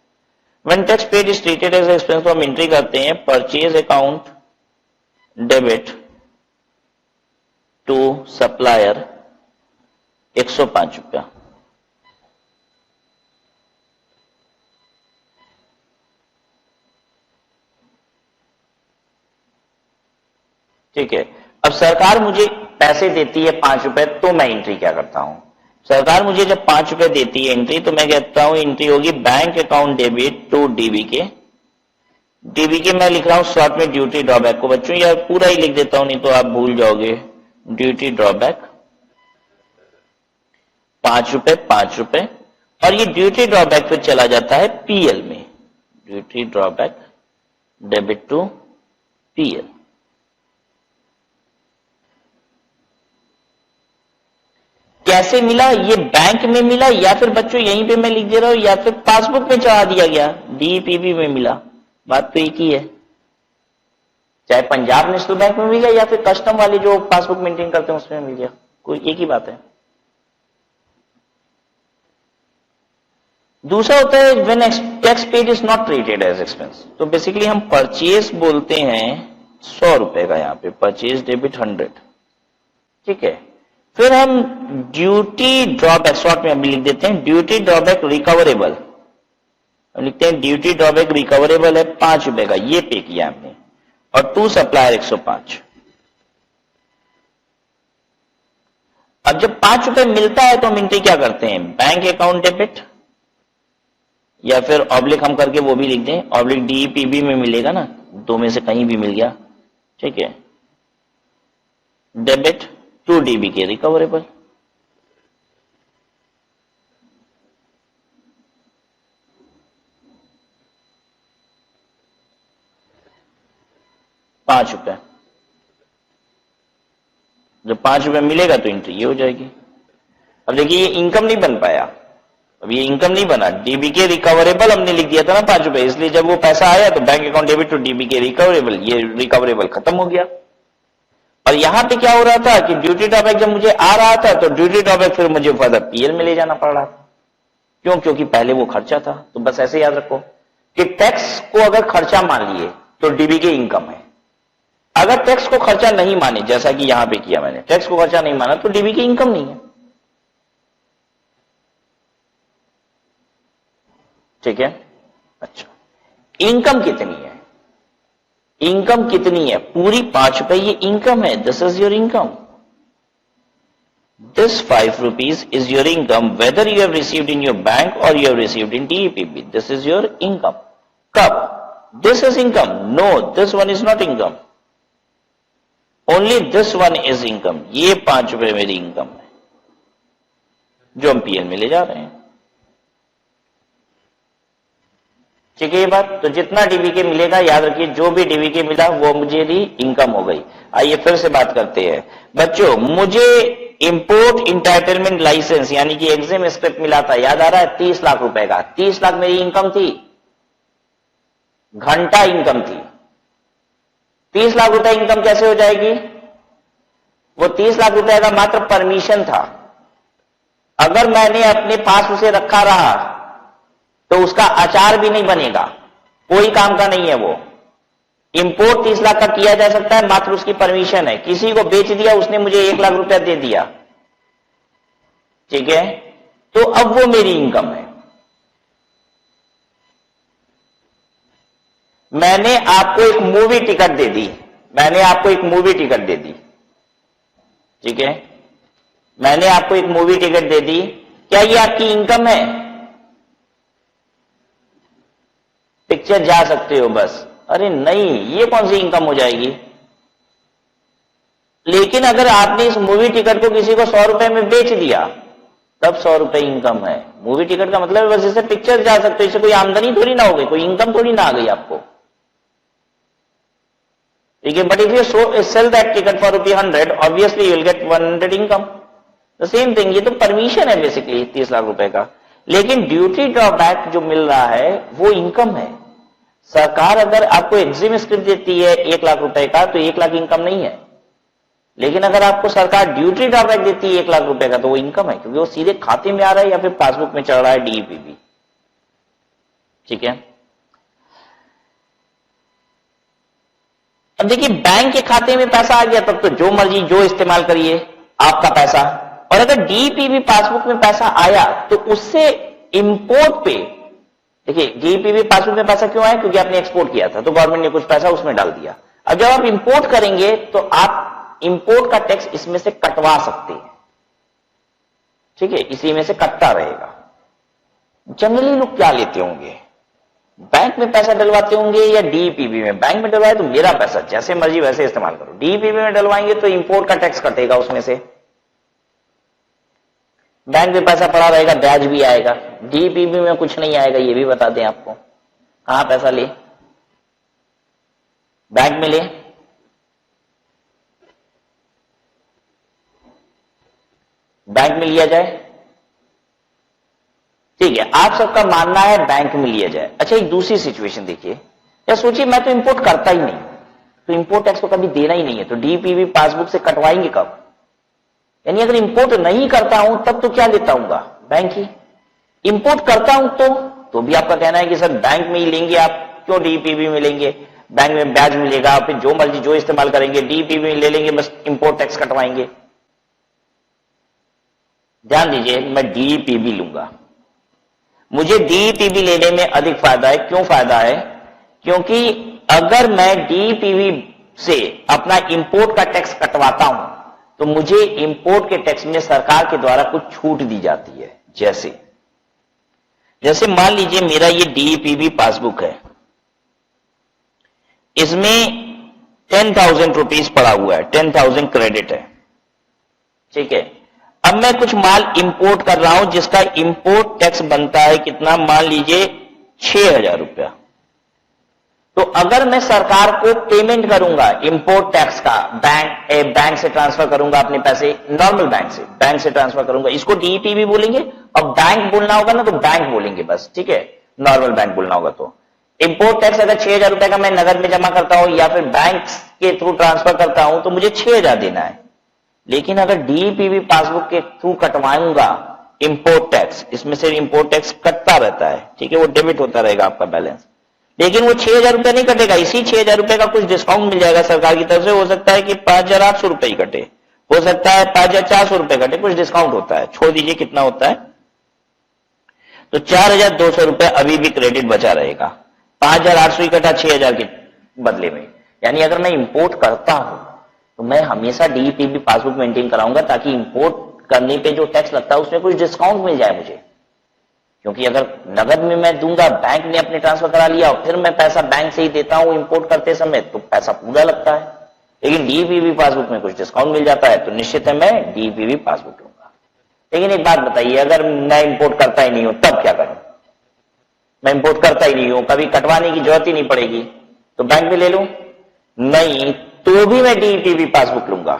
When tax paid is treated as expense, तो हम एंट्री करते हैं purchase account debit to supplier 105 रुपया। ठीक है, अब सरकार मुझे पैसे देती है 5 रुपए, तो मैं एंट्री क्या करता हूं? सरकार मुझे जब 5 रुपए देती है एंट्री, तो मैं कहता हूं एंट्री होगी बैंक अकाउंट डेबिट टू डीबीके। डीबीके मैं लिख रहा हूं शॉर्ट में ड्यूटी ड्रॉबैक को। बच्चों यार पूरा ही लिख देता हूं, नहीं तो आप भूल जाओगे। ड्यूटी ड्रॉबैक 5 रुपए 5 रुपए, और ये ड्यूटी ड्रॉबैक फिर चला जाता है पीएल में। Duty drawback debit to PL. कैसे मिला? ये बैंक में मिला, या फिर बच्चों यहीं पे मैं लिख दे रहा हूं, या फिर पासबुक में चढ़ा दिया गया, डीईपीबी में मिला। बात तो एक ही है, चाहे पंजाब नेशनल बैंक में मिल गया या फिर कस्टम वाले जो पासबुक मेंटेन करते हैं उसमें मिल गया, कोई एक ही बात है। दूसरा होता है when tax paid is not treated as expense. तो बेसिकली हम परचेज बोलते हैं 100 रुपए का, यहां पे परचेज डेबिट 100। ठीक है, फिर हम ड्यूटी ड्रॉबैक शॉर्ट में अभी लिख देते हैं ड्यूटी ड्रॉबैक रिकवरेबल। लिखते हैं ड्यूटी ड्रॉबैक रिकवरेबल है 5 रुपए का, ये पे किया हमने, और टू सप्लायर 105। अब जब 5 रुपए मिलता है तो हम एंट्री क्या करते हैं? बैंक अकाउंट डेबिट, या फिर ऑब्लिक हम करके वो भी लिख दें, ऑब्लिक डीईपीबी में मिलेगा ना, दो में से कहीं भी मिल गया। ठीक है, डेबिट टू डीबीके रिकवरेबल। ₹5। जब 5 रुपए मिलेगा तो एंट्री ये हो जाएगी। अब देखिए ये इनकम नहीं बन पाया, अब ये इनकम नहीं बना, डीबीके रिकवरेबल हमने लिख दिया था ना 5 रुपए, इसलिए जब वो पैसा आया तो bank account debit to DBK recoverable, ये रिकवरेबल खत्म हो गया। और यहां पे क्या हो रहा था कि ड्यूटी ड्रॉबैक जब मुझे आ रहा था तो ड्यूटी ड्रॉबैक फिर मुझे फर्दर पीएल में ले जाना पड़ रहा था। क्यों? क्योंकि पहले वो खर्चा था। तो बस ऐसे याद रखो कि टैक्स को अगर खर्चा मान लिए तो डीबीके इनकम है, अगर टैक्स को खर्चा नहीं माने, जैसा कि यहां पे किया मैंने, टैक्स को खर्चा नहीं माना तो डीबीके इनकम नहीं है। ठीक है, अच्छा इनकम कितनी है? इनकम कितनी है? पूरी 5 रुपए ये इनकम है। This is your income. This 5 rupees is your income whether you have received in your bank or you have received in DEPB. This is your income. कब? This is income. No, this one is not income. Only this one is income, ये 5 रुपए मेरी income है जो हम PL में ले जा रहे हैं। ठीक है ये बात। तो जितना डीबीके मिलेगा याद रखिए, जो भी डीबीके मिला वो मुझे भी इनकम हो गई। आइए फिर से बात करते हैं बच्चों। मुझे इंपोर्ट इंटाइटलमेंट लाइसेंस यानी कि एग्जिम स्क्रिप्ट मिला था, याद आ रहा है, 30 लाख रुपए का। 30 लाख मेरी इनकम थी, घंटा इनकम थी। 30 लाख रुपए इनकम कैसे हो जाएगी? वो 30 लाख रुपए का मात्र परमिशन था। अगर मैंने अपने पास उसे रखा रहा तो उसका अचार भी नहीं बनेगा, कोई काम का नहीं है वो। इंपोर्ट 30 लाख का किया जा सकता है, मात्र उसकी परमिशन है। किसी को बेच दिया, उसने मुझे 1 लाख रुपया दे दिया, ठीक है, तो अब वो मेरी इनकम है। मैंने आपको एक मूवी टिकट दे दी, मैंने आपको एक मूवी टिकट दे दी, ठीक है, मैंने आपको एक मूवी टिकट दे दी, क्या ये आपकी इनकम है? पिक्चर जा सकते हो बस। अरे नहीं, ये कौन सी इनकम हो जाएगी? लेकिन अगर आपने इस मूवी टिकट को किसी को 100 रुपए में बेच दिया, तब 100 रुपए इनकम है। मूवी टिकट का मतलब है बस इससे पिक्चर जा सकते हो, इससे कोई आमदनी थोड़ी ना हो गई, कोई इनकम थोड़ी ना आ गई आपको, ठीक है। But if you sell that ticket for ₹100, obviously you will get 100 income. The same thing, ये तो परमिशन है बेसिकली 30 लाख रुपए का। लेकिन ड्यूटी ड्रॉबैक जो मिल रहा है वो इनकम है। सरकार अगर आपको एग्जिम स्क्रिप्ट देती है 1 लाख रुपए का, तो 1 लाख इनकम नहीं है। लेकिन अगर आपको सरकार ड्यूटी ड्रॉबैक देती है 1 लाख रुपए का, तो वो इनकम है, क्योंकि वो सीधे खाते में आ रहा है या फिर पासबुक में चढ़ रहा है, डीईपीबी, ठीक है। अब देखिए, बैंक के खाते में पैसा आ गया तब तो जो मर्जी जो इस्तेमाल करिए, आपका पैसा। और अगर डीईपीबी पासबुक में पैसा आया तो उससे इंपोर्ट पे, देखिए डीईपीबी पासबुक में पैसा क्यों आया? क्योंकि आपने एक्सपोर्ट किया था तो गवर्नमेंट ने कुछ पैसा उसमें डाल दिया। अब जब आप इंपोर्ट करेंगे तो आप इंपोर्ट का टैक्स इसमें से कटवा सकते हैं, ठीक है, इसी में से कटता रहेगा। जनरली लोग क्या लेते होंगे? बैंक में पैसा डलवाते होंगे या डीईपीबी में? बैंक में डलवाए तो मेरा पैसा जैसे मर्जी वैसे इस्तेमाल करो, डीईपीबी में डलवाएंगे तो इंपोर्ट का टैक्स कटेगा उसमें से। बैंक में पैसा पड़ा रहेगा, ब्याज भी आएगा, डीईपीबी में कुछ नहीं आएगा, ये भी बता दें आपको। कहां पैसा ले? बैंक में ले, बैंक में लिया जाए, ठीक है, आप सबका मानना है बैंक में लिया जाए। अच्छा, एक दूसरी सिचुएशन देखिए, या सोचिए मैं तो इंपोर्ट करता ही नहीं, तो इंपोर्ट टैक्स तो कभी देना ही नहीं है, तो डीईपीबी पासबुक से कटवाएंगे कब? यानी अगर इंपोर्ट नहीं करता हूं तब तो क्या लेता हूंगा? बैंक ही। इंपोर्ट करता हूं तो भी आपका कहना है कि सर बैंक में ही लेंगे, आप क्यों डीईपीबी में लेंगे? बैंक में ब्याज मिलेगा, फिर जो मर्जी जो इस्तेमाल करेंगे, डीईपीबी में ले लेंगे, बस इंपोर्ट टैक्स कटवाएंगे। ध्यान दीजिए, मैं डीईपीबी लूंगा, मुझे डीईपीबी लेने में अधिक फायदा है। क्यों फायदा है? क्योंकि अगर मैं डीईपीबी से अपना इंपोर्ट का टैक्स कटवाता हूं तो मुझे इंपोर्ट के टैक्स में सरकार के द्वारा कुछ छूट दी जाती है। जैसे मान लीजिए मेरा ये डीईपीबी पासबुक है, इसमें 10,000 रुपीज पड़ा हुआ है, 10,000 क्रेडिट है, ठीक है। अब मैं कुछ माल इंपोर्ट कर रहा हूं जिसका इंपोर्ट टैक्स बनता है कितना? मान लीजिए 6,000 रुपया। तो अगर मैं सरकार को पेमेंट करूंगा इंपोर्ट टैक्स का, बैंक से ट्रांसफर करूंगा अपने पैसे, नॉर्मल बैंक से ट्रांसफर करूंगा, इसको डीईपीबी बोलेंगे। अब बैंक बोलना होगा ना तो बैंक बोलेंगे बस, ठीक है, नॉर्मल बैंक बोलना होगा। तो इंपोर्ट टैक्स अगर 6,000 रुपए का मैं नगद में जमा करता हूं या फिर बैंक के थ्रू ट्रांसफर करता हूं तो मुझे 6,000 देना है। लेकिन अगर डीईपीबी पासबुक के थ्रू कटवाऊंगा इंपोर्ट टैक्स, इसमें से इंपोर्ट टैक्स कटता रहता है, ठीक है, वो डेबिट होता रहेगा आपका बैलेंस, लेकिन वो 6,000 रुपए नहीं कटेगा। इसी 6,000 रुपए का कुछ डिस्काउंट मिल जाएगा सरकार की तरफ से। हो सकता है कि 5,800 रुपए ही कटे, हो सकता है 5,400 रुपए कटे, कुछ डिस्काउंट होता है, छोड़ दीजिए कितना होता है। तो 4,200 रुपए अभी भी क्रेडिट बचा रहेगा, 5,800 ही कटा 6,000 के बदले में। यानी अगर मैं इंपोर्ट करता हूं तो मैं हमेशा डीईपीबी पासबुक मेंटेन कराऊंगा ताकि इंपोर्ट करने पे जो टैक्स लगता है उसमें कुछ डिस्काउंट मिल जाए मुझे। क्योंकि अगर नगद में मैं दूंगा, बैंक ने अपने ट्रांसफर करा लिया और फिर मैं पैसा बैंक से ही देता हूं इंपोर्ट करते समय, तो पैसा पूरा लगता है। लेकिन डीईपीवी पासबुक में कुछ डिस्काउंट मिल जाता है तो निश्चित है मैं डीईपीवी पासबुक लूंगा। लेकिन एक बात बताइए, अगर मैं इंपोर्ट करता ही नहीं हूं तब क्या करूं? मैं इंपोर्ट करता ही नहीं हूं, कभी कटवाने की जरूरत ही नहीं पड़ेगी, तो बैंक में ले लूं? नहीं, तो भी मैं डीईपीवी पासबुक लूंगा,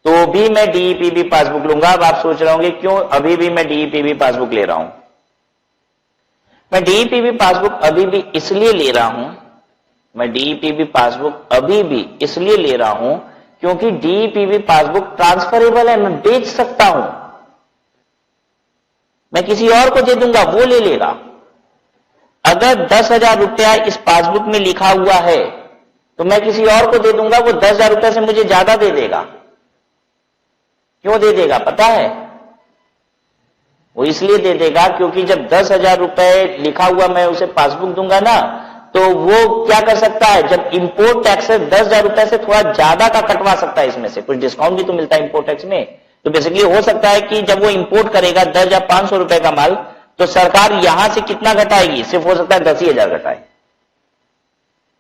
तो भी मैं डीईपीवी पासबुक लूंगा। अब आप सोच रहे होंगे क्यों अभी भी मैं डीईपीवी पासबुक ले रहा हूं? मैं डीईपीवी पासबुक अभी भी इसलिए ले रहा हूं, मैं डीईपीवी पासबुक अभी भी इसलिए ले रहा हूं क्योंकि डीईपीवी पासबुक ट्रांसफरेबल है, मैं बेच सकता हूं, मैं किसी और को दे दूंगा, वो ले लेगा। अगर 10,000 रुपया इस पासबुक में लिखा हुआ है तो मैं किसी और को दे दूंगा, वो 10,000 रुपये से मुझे ज्यादा दे देगा। क्यों दे देगा पता है? वो इसलिए दे देगा क्योंकि जब 10,000 रुपए लिखा हुआ मैं उसे पासबुक दूंगा ना, तो वो क्या कर सकता है, जब इंपोर्ट टैक्स 10,000 रुपए से थोड़ा ज्यादा का कटवा सकता है, इसमें से कुछ डिस्काउंट भी तो मिलता है इंपोर्ट टैक्स में। तो बेसिकली हो सकता है कि जब वो इंपोर्ट करेगा 10,500 रुपए का माल, तो सरकार यहां से कितना घटाएगी, सिर्फ हो सकता है 10,000 घटाए।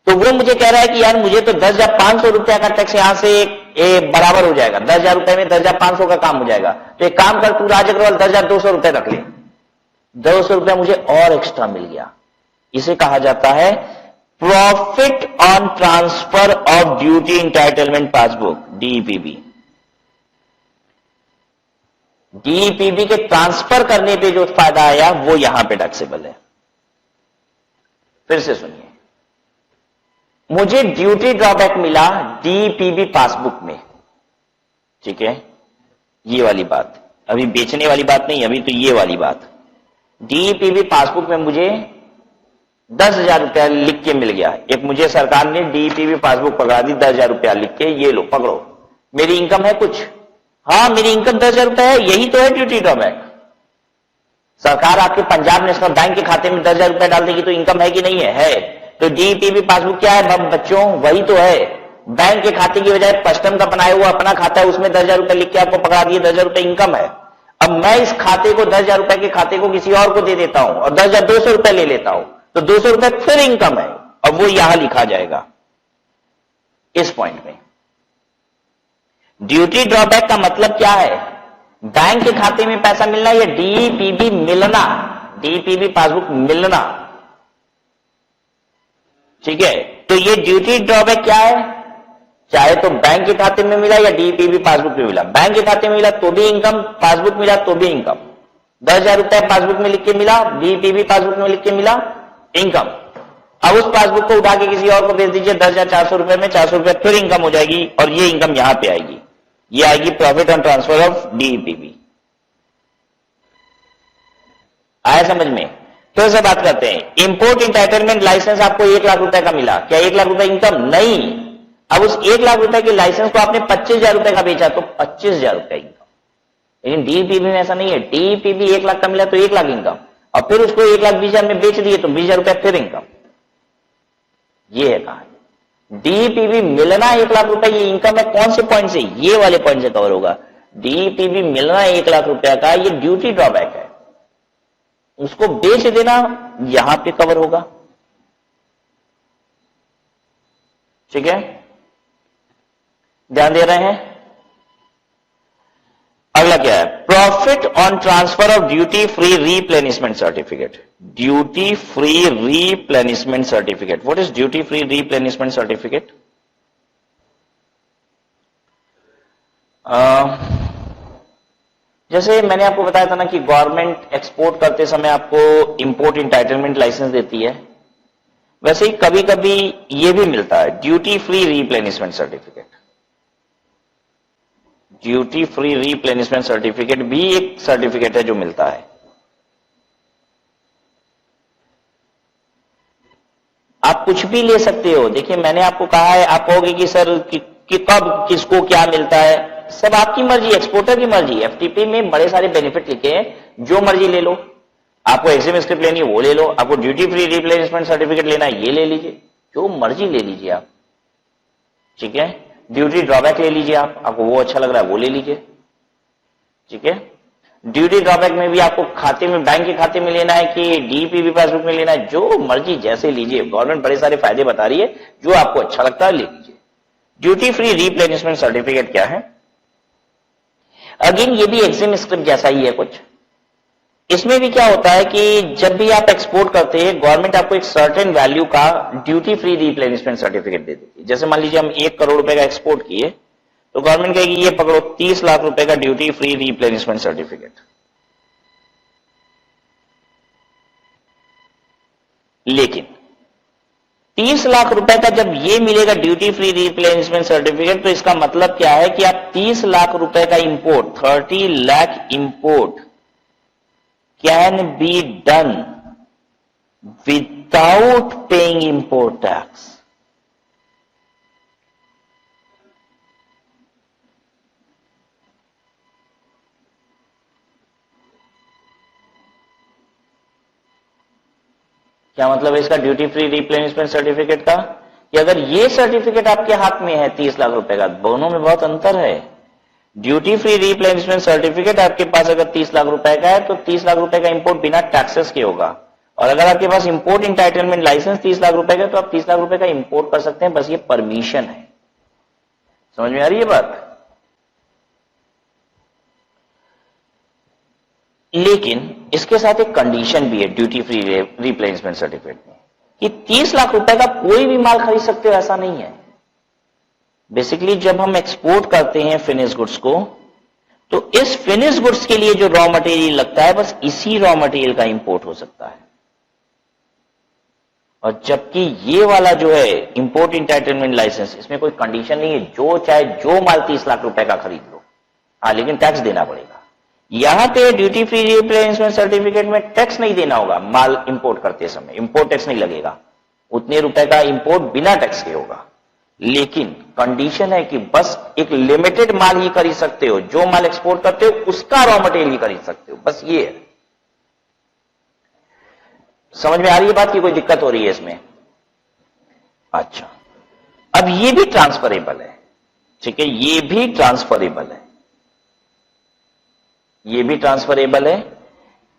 तो वो मुझे कह रहा है कि यार मुझे तो 10,500 रुपया का टैक्स यहां से बराबर हो जाएगा, 10,000 रुपए में 10,500 का काम हो जाएगा। तो एक काम कर तू राज अग्रवाल 10,200 रुपए रख ले, 200 रुपया मुझे और एक्स्ट्रा मिल गया। इसे कहा जाता है profit on transfer of duty entitlement passbook, DEPB. DEPB के ट्रांसफर करने पे जो फायदा आया वो यहां पे टैक्सेबल है। फिर से सुनिए, मुझे ड्यूटी ड्रॉबैक मिला डीईपीबी पासबुक में, ठीक है, ये वाली बात, अभी बेचने वाली बात नहीं, अभी तो ये वाली बात। डीईपीबी पासबुक में मुझे 10,000 रुपया लिख के मिल गया। एक मुझे सरकार ने डीईपीबी पासबुक पकड़ा दी 10,000 रुपया लिख के, ये लो पकड़ो, मेरी इनकम है कुछ, हाँ मेरी इनकम 10,000 रुपया है, यही तो है ड्यूटी ड्रॉबैक। सरकार आपके पंजाब नेशनल बैंक के खाते में 10,000 रुपया डाल देगी तो इनकम है कि नहीं है? है। तो डीईपीबी पासबुक क्या है बच्चों? वही तो है। बैंक के खाते की बजाय कस्टम का बनाया हुआ अपना खाता है, उसमें 10,000 रुपया लिख के आपको पकड़ा दिए, 10,000 रुपया इनकम है। अब मैं इस खाते को 10,000 रुपए के खाते को किसी और को दे देता हूं और 10,200 रुपए ले लेता हूं, तो 200 रुपए फिर इनकम है, अब वो यहां लिखा जाएगा इस पॉइंट में। ड्यूटी ड्रॉबैक का मतलब क्या है? बैंक के खाते में पैसा मिलना या डीईपीबी मिलना, डीईपीबी पासबुक मिलना, ठीक है। तो ये ड्यूटी ड्रॉबैक क्या है? चाहे तो बैंक के खाते में मिला या डीईपीबी पासबुक में मिला, बैंक के खाते में मिला तो भी इनकम, पासबुक मिला तो भी इनकम। 10,000 रुपया पासबुक में लिख के मिला, डीईपीबी पासबुक में लिख के मिला, इनकम। अब उस पासबुक को उठा के किसी और को भेज दीजिए 10,400 रुपए में, 400 रुपए फिर इनकम हो जाएगी और ये इनकम यहां पे आएगी, ये आएगी प्रॉफिट ऑन ट्रांसफर ऑफ डीईपीबी। आया समझ में? तो ऐसे बात करते हैं, इंपोर्ट इंटाइटलमेंट लाइसेंस आपको 1 लाख रुपए का मिला, क्या 1 लाख रुपए इनकम? नहीं। अब उस 1 लाख रुपए के लाइसेंस को आपने 25,000 रुपए का बेचा तो 25,000 रुपए इनकम। लेकिन डीईपीबी में ऐसा नहीं है, डीईपीबी 1 लाख का मिला तो 1 लाख इनकम, और फिर उसको 1,20,000 में बेच दिए तो 20,000 रुपए फिर इनकम। ये है कहानी। डीईपीबी मिलना 1 लाख रुपए, ये इनकम है कौन से पॉइंट से? ये वाले पॉइंट से कवर होगा। डीईपीबी मिलना 1 लाख रुपए का, ये ड्यूटी ड्रॉबैक है, उसको बेच देना यहां पे कवर होगा, ठीक है, ध्यान दे रहे हैं। अगला क्या है? Profit on transfer of duty free replenishment certificate, duty free replenishment certificate. What is duty free replenishment certificate? जैसे मैंने आपको बताया था ना कि गवर्नमेंट एक्सपोर्ट करते समय आपको इंपोर्ट इंटाइटलमेंट लाइसेंस देती है, वैसे ही कभी कभी ये भी मिलता है duty free replenishment certificate. Duty free replenishment certificate भी एक सर्टिफिकेट है जो मिलता है। आप कुछ भी ले सकते हो। देखिए मैंने आपको कहा है, आप कहोगे कि सर कि कब किसको क्या मिलता है, सब आपकी मर्जी, एक्सपोर्टर की मर्जी। एफटीपी में बड़े सारे बेनिफिट लिखे हैं, जो मर्जी ले लो। आपको एग्जाम स्क्रिप्ट लेनी है वो ले लो, आपको ड्यूटी फ्री रिप्लेसमेंट सर्टिफिकेट लेना है ये ले लीजिए, जो मर्जी ले लीजिए आप, ठीक है। ड्यूटी ड्रॉबैक ले लीजिए आप, आपको वो अच्छा लग रहा है वो ले लीजिए, ठीक है। ड्यूटी ड्रॉबैक में भी आपको खाते में, बैंक के खाते में लेना है कि डीईपीबी पासबुक में लेना है, जो मर्जी जैसे लीजिए। गवर्नमेंट बड़े सारे फायदे बता रही है, जो आपको अच्छा लगता है ले लीजिए। ड्यूटी फ्री रिप्लेनिशमेंट सर्टिफिकेट क्या है? अगेन ये भी एग्जाम स्क्रिप्ट जैसा ही है कुछ। इसमें भी क्या होता है कि जब भी आप एक्सपोर्ट करते हैं, गवर्नमेंट आपको एक सर्टेन वैल्यू का ड्यूटी फ्री रिप्लेनिशमेंट सर्टिफिकेट दे देती है। जैसे मान लीजिए हम 1 करोड़ रुपए का एक्सपोर्ट किए, तो गवर्नमेंट कहेगी ये पकड़ो 30 लाख रुपए का ड्यूटी फ्री रिप्लेनिशमेंट सर्टिफिकेट। लेकिन 30 लाख रुपए का जब ये मिलेगा ड्यूटी फ्री रिप्लेनिशमेंट सर्टिफिकेट, तो इसका मतलब क्या है कि आप 30 लाख रुपए का import, 30 lakh import can be done without paying import tax. क्या मतलब है इसका ड्यूटी फ्री रिप्लेनिशमेंट सर्टिफिकेट का? कि अगर ये सर्टिफिकेट आपके हाथ में है 30 लाख रुपए का, दोनों में बहुत अंतर है। ड्यूटी फ्री रिप्लेनिशमेंट सर्टिफिकेट आपके पास अगर 30 लाख रुपए का है, तो 30 लाख रुपए का इंपोर्ट बिना टैक्सेस के होगा। और अगर आपके पास इंपोर्ट इंटाइटलमेंट लाइसेंस 30 लाख रुपए का, तो आप 30 लाख रुपए का इंपोर्ट कर सकते हैं, बस ये परमिशन है। समझ में आ रही है बात? लेकिन इसके साथ एक कंडीशन भी है ड्यूटी फ्री रिप्लेनिशमेंट सर्टिफिकेट में, कि 30 लाख रुपए का कोई भी माल खरीद सकते हो ऐसा नहीं है। बेसिकली जब हम एक्सपोर्ट करते हैं फिनिश गुड्स को, तो इस फिनिश गुड्स के लिए जो रॉ मटेरियल लगता है, बस इसी रॉ मटेरियल का इंपोर्ट हो सकता है। और जबकि ये वाला जो है इंपोर्ट इंटाइटलमेंट लाइसेंस, इसमें कोई कंडीशन नहीं है, जो चाहे जो माल 30 लाख रुपए का खरीद लो, हाँ लेकिन टैक्स देना पड़ेगा। यहां पे ड्यूटी फ्री रिप्लेनिशमेंट सर्टिफिकेट में टैक्स नहीं देना होगा। माल इंपोर्ट करते समय इंपोर्ट टैक्स नहीं लगेगा, उतने रुपए का इंपोर्ट बिना टैक्स के होगा। लेकिन कंडीशन है कि बस एक लिमिटेड माल ही खरीद सकते हो, जो माल एक्सपोर्ट करते हो उसका रॉ मटेरियल ही खरीद सकते हो, बस ये है। समझ में आ रही है बात की कोई दिक्कत हो रही है इसमें? अच्छा, अब ये भी ट्रांसफरेबल है, ठीक है, ये भी ट्रांसफरेबल है, ये भी ट्रांसफरेबल है।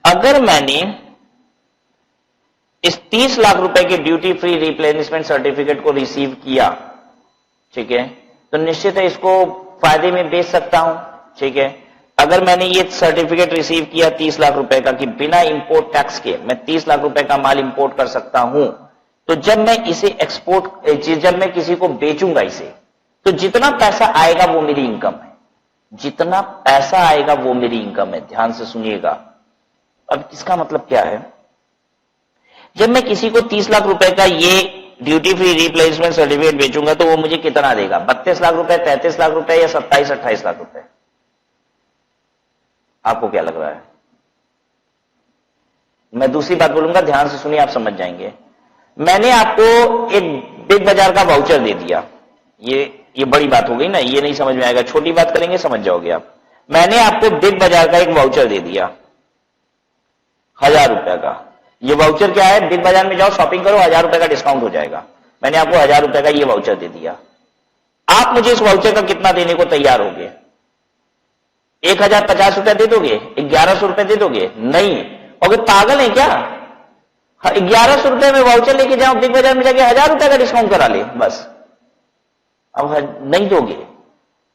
अगर मैंने इस 30 लाख रुपए के ड्यूटी फ्री रिप्लेनिशमेंट सर्टिफिकेट को रिसीव किया, ठीक है, तो निश्चित है इसको फायदे में बेच सकता हूं, ठीक है। अगर मैंने ये सर्टिफिकेट रिसीव किया 30 लाख रुपए का कि बिना इंपोर्ट टैक्स के मैं 30 लाख रुपए का माल इंपोर्ट कर सकता हूं, तो जब मैं इसे एक्सपोर्ट, जब मैं किसी को बेचूंगा इसे, तो जितना पैसा आएगा वो मेरी इनकम है, जितना पैसा आएगा वो मेरी इनकम है। ध्यान से सुनिएगा। अब इसका मतलब क्या है? जब मैं किसी को 30 लाख रुपए का ये ड्यूटी फ्री रिप्लेसमेंट सर्टिफिकेट बेचूंगा, तो वो मुझे कितना देगा? 32 लाख रुपए, 33 लाख रुपए या 27-28 लाख रुपए? आपको क्या लग रहा है? मैं दूसरी बात बोलूंगा, ध्यान से सुनिए, आप समझ जाएंगे। मैंने आपको एक बिग बाजार का वाउचर दे दिया, ये बड़ी बात हो गई ना, ये नहीं समझ में आएगा, छोटी बात करेंगे समझ जाओगे आप। मैंने आपको बिग बाजार का एक वाउचर दे दिया 1000 रुपए का। ये वाउचर क्या है? बिग बाजार में जाओ, शॉपिंग करो, 1000 रुपए का डिस्काउंट हो जाएगा। मैंने आपको 1000 रुपए का ये वाउचर दे दिया। आप मुझे इस वाउचर का कितना देने को तैयार होगे? 1050 रुपए दे दोगे? 1100 रुपए दे दोगे? नहीं। और पागल है क्या? 1100 रुपए में वाउचर लेके जाओ, बिग बाजार में जाके 1000 रुपए का डिस्काउंट करा ले, बस। अब नहीं दोगे?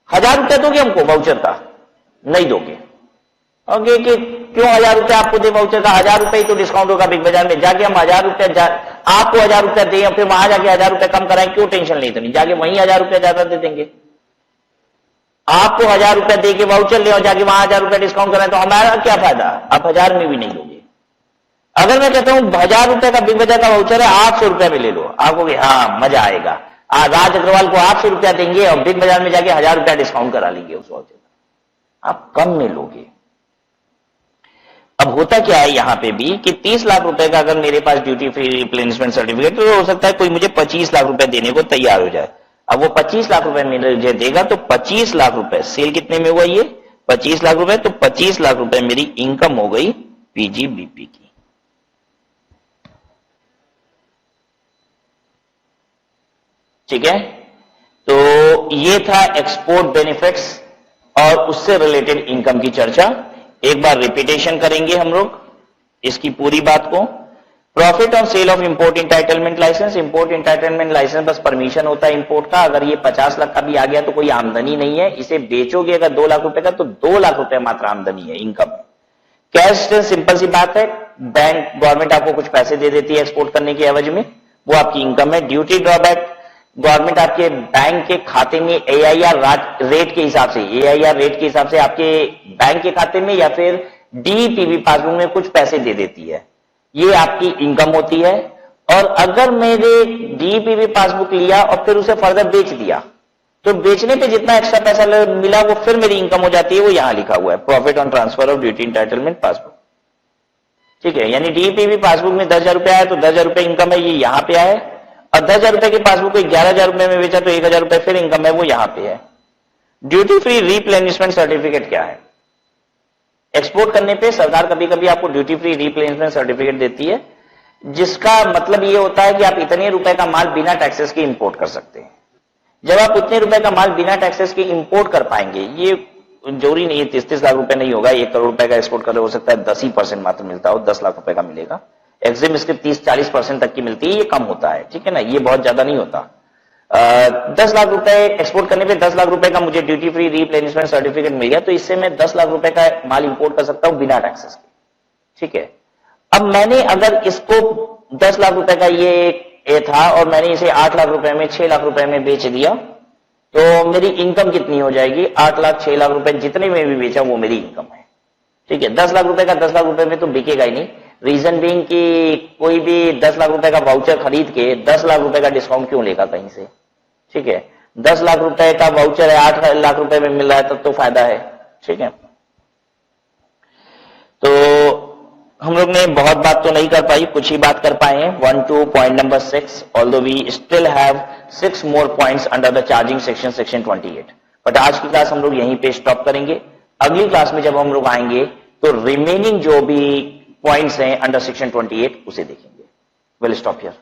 1000 रुपए दोगे हमको वाउचर का? नहीं दोगे। ओके, कि क्यों 1000 रुपए आपको दे वाउचर का? 1000 रुपए ही तो डिस्काउंट होगा बिग बाजार में। जाके हम 1000 रुपए आपको 1000 रुपए दें, फिर वहां जाके 1000 रुपए कम कराएं, क्यों टेंशन नहीं? तो नहीं, जाके वहीं 1000 रुपए ज्यादा दे देंगे। आपको 1000 रुपए दे के वाउचर ले और जाके वहां 1000 रुपए डिस्काउंट कराएं, तो हमारा क्या फायदा? आप 1000 में भी नहीं दोगे। अगर मैं कहता हूं 1000 रुपए का बिग बाजार का वाउचर है, 800 रुपए में ले लो, आपको हाँ मजा आएगा। राज अग्रवाल को 800 रुपया देंगे और बिग बाजार में जाके 1000 रुपया डिस्काउंट करा लेंगे उस वाउचर का, आप कम में लोगे। अब होता क्या है यहां पे भी कि 30 लाख रुपए का अगर मेरे पास ड्यूटी फ्री रिप्लेसमेंट सर्टिफिकेट, तो हो सकता है कोई मुझे 25 लाख रुपए देने को तैयार हो जाए। अब वो 25 लाख रुपए मुझे देगा, तो 25 लाख रुपए सेल कितने में हुआ? ये 25 लाख रुपए, तो 25 लाख रुपए मेरी इनकम हो गई पीजीबीपी की। ठीक है, तो ये था एक्सपोर्ट बेनिफिट्स और उससे रिलेटेड इनकम की चर्चा। एक बार रिपीटेशन करेंगे हम लोग इसकी पूरी बात को। Profit on sale of import entitlement licence. Import entitlement licence बस परमिशन होता है इंपोर्ट का। अगर ये 50 लाख का भी आ गया तो कोई आमदनी नहीं है। इसे बेचोगे अगर 2 लाख रुपए का तो 2 लाख रुपए मात्र आमदनी है, इनकम। कैश सिंपल सी बात है, बैंक गवर्नमेंट आपको कुछ पैसे दे देती है एक्सपोर्ट करने की एवज में, वो आपकी इनकम है। ड्यूटी ड्रॉबैक, गवर्नमेंट आपके बैंक के खाते में AIR रेट के हिसाब से, AIR रेट के हिसाब से आपके बैंक के खाते में या फिर DPP पासबुक में कुछ पैसे दे देती है, ये आपकी इनकम होती है। और अगर मैंने DPP पासबुक लिया और फिर उसे फर्दर बेच दिया तो बेचने पे जितना एक्स्ट्रा पैसा मिला वो फिर मेरी इनकम हो जाती है, वो यहां लिखा हुआ है, profit on transfer of duty entitlement passbook. ठीक है, यानी DPP पासबुक में 10,000 रुपए आया तो 10,000 रुपए इनकम है, ये यहां पे आए। और 10,000 रुपए की पासबुक को 11,000 रुपए में बेचा तो 1,000 रुपए फिर इनकम है, वो यहां पे है। ड्यूटी फ्री रिप्लेनिशमेंट सर्टिफिकेट क्या है? एक्सपोर्ट करने पे सरकार कभी कभी आपको ड्यूटी फ्री रिप्लेनिशमेंट सर्टिफिकेट देती है, जिसका मतलब ये होता है कि आप इतने रुपए का माल बिना टैक्सेस के इंपोर्ट कर सकते हैं। जब आप उतने रुपए का माल बिना टैक्सेस के इंपोर्ट कर पाएंगे, ये जरूरी नहीं है 30-30 लाख रुपए नहीं होगा, 1 करोड़ रुपए का एक्सपोर्ट कर, हो सकता है 10% मात्र मिलता हो, 10 लाख रुपए का मिलेगा। एग्जिम इसके 30-40% तक की मिलती है, ये कम होता है, ठीक है ना, ये बहुत ज्यादा नहीं होता। 10 लाख रुपए एक्सपोर्ट करने पे 10 लाख रुपए का मुझे ड्यूटी फ्री रिप्लेनिशमेंट सर्टिफिकेट मिल गया, तो इससे मैं 10 लाख रुपए का माल इंपोर्ट कर सकता हूं बिना टैक्सेस के। ठीक है, अब मैंने अगर इसको 10 लाख रुपए का ये था और मैंने इसे 8 लाख रुपए में, 6 लाख रुपए में बेच दिया, तो मेरी इनकम कितनी हो जाएगी? 8 लाख 6 लाख रुपए जितने में भी बेचा वो मेरी इनकम है। ठीक है, 10 लाख रुपए का 10 लाख रुपए में तो बिकेगा ही नहीं। रीजन बीइंग कि कोई भी 10 लाख रुपए का वाउचर खरीद के 10 लाख रुपए का डिस्काउंट क्यों लेगा कहीं से? ठीक है, 10 लाख रुपए का वाउचर है, 8 लाख रुपए में मिल रहा है, तब तो फायदा है। ठीक है, तो हम लोग ने बहुत बात तो नहीं कर पाई, कुछ ही बात कर पाए हैं। 1 to point number 6, although we still have 6 more points under the charging section, section 28। But आज की क्लास हम लोग यहीं पे स्टॉप करेंगे। अगली क्लास में जब हम लोग आएंगे तो रिमेनिंग जो भी पॉइंट्स हैं अंडर सेक्शन 28 उसे देखेंगे। Will stop here.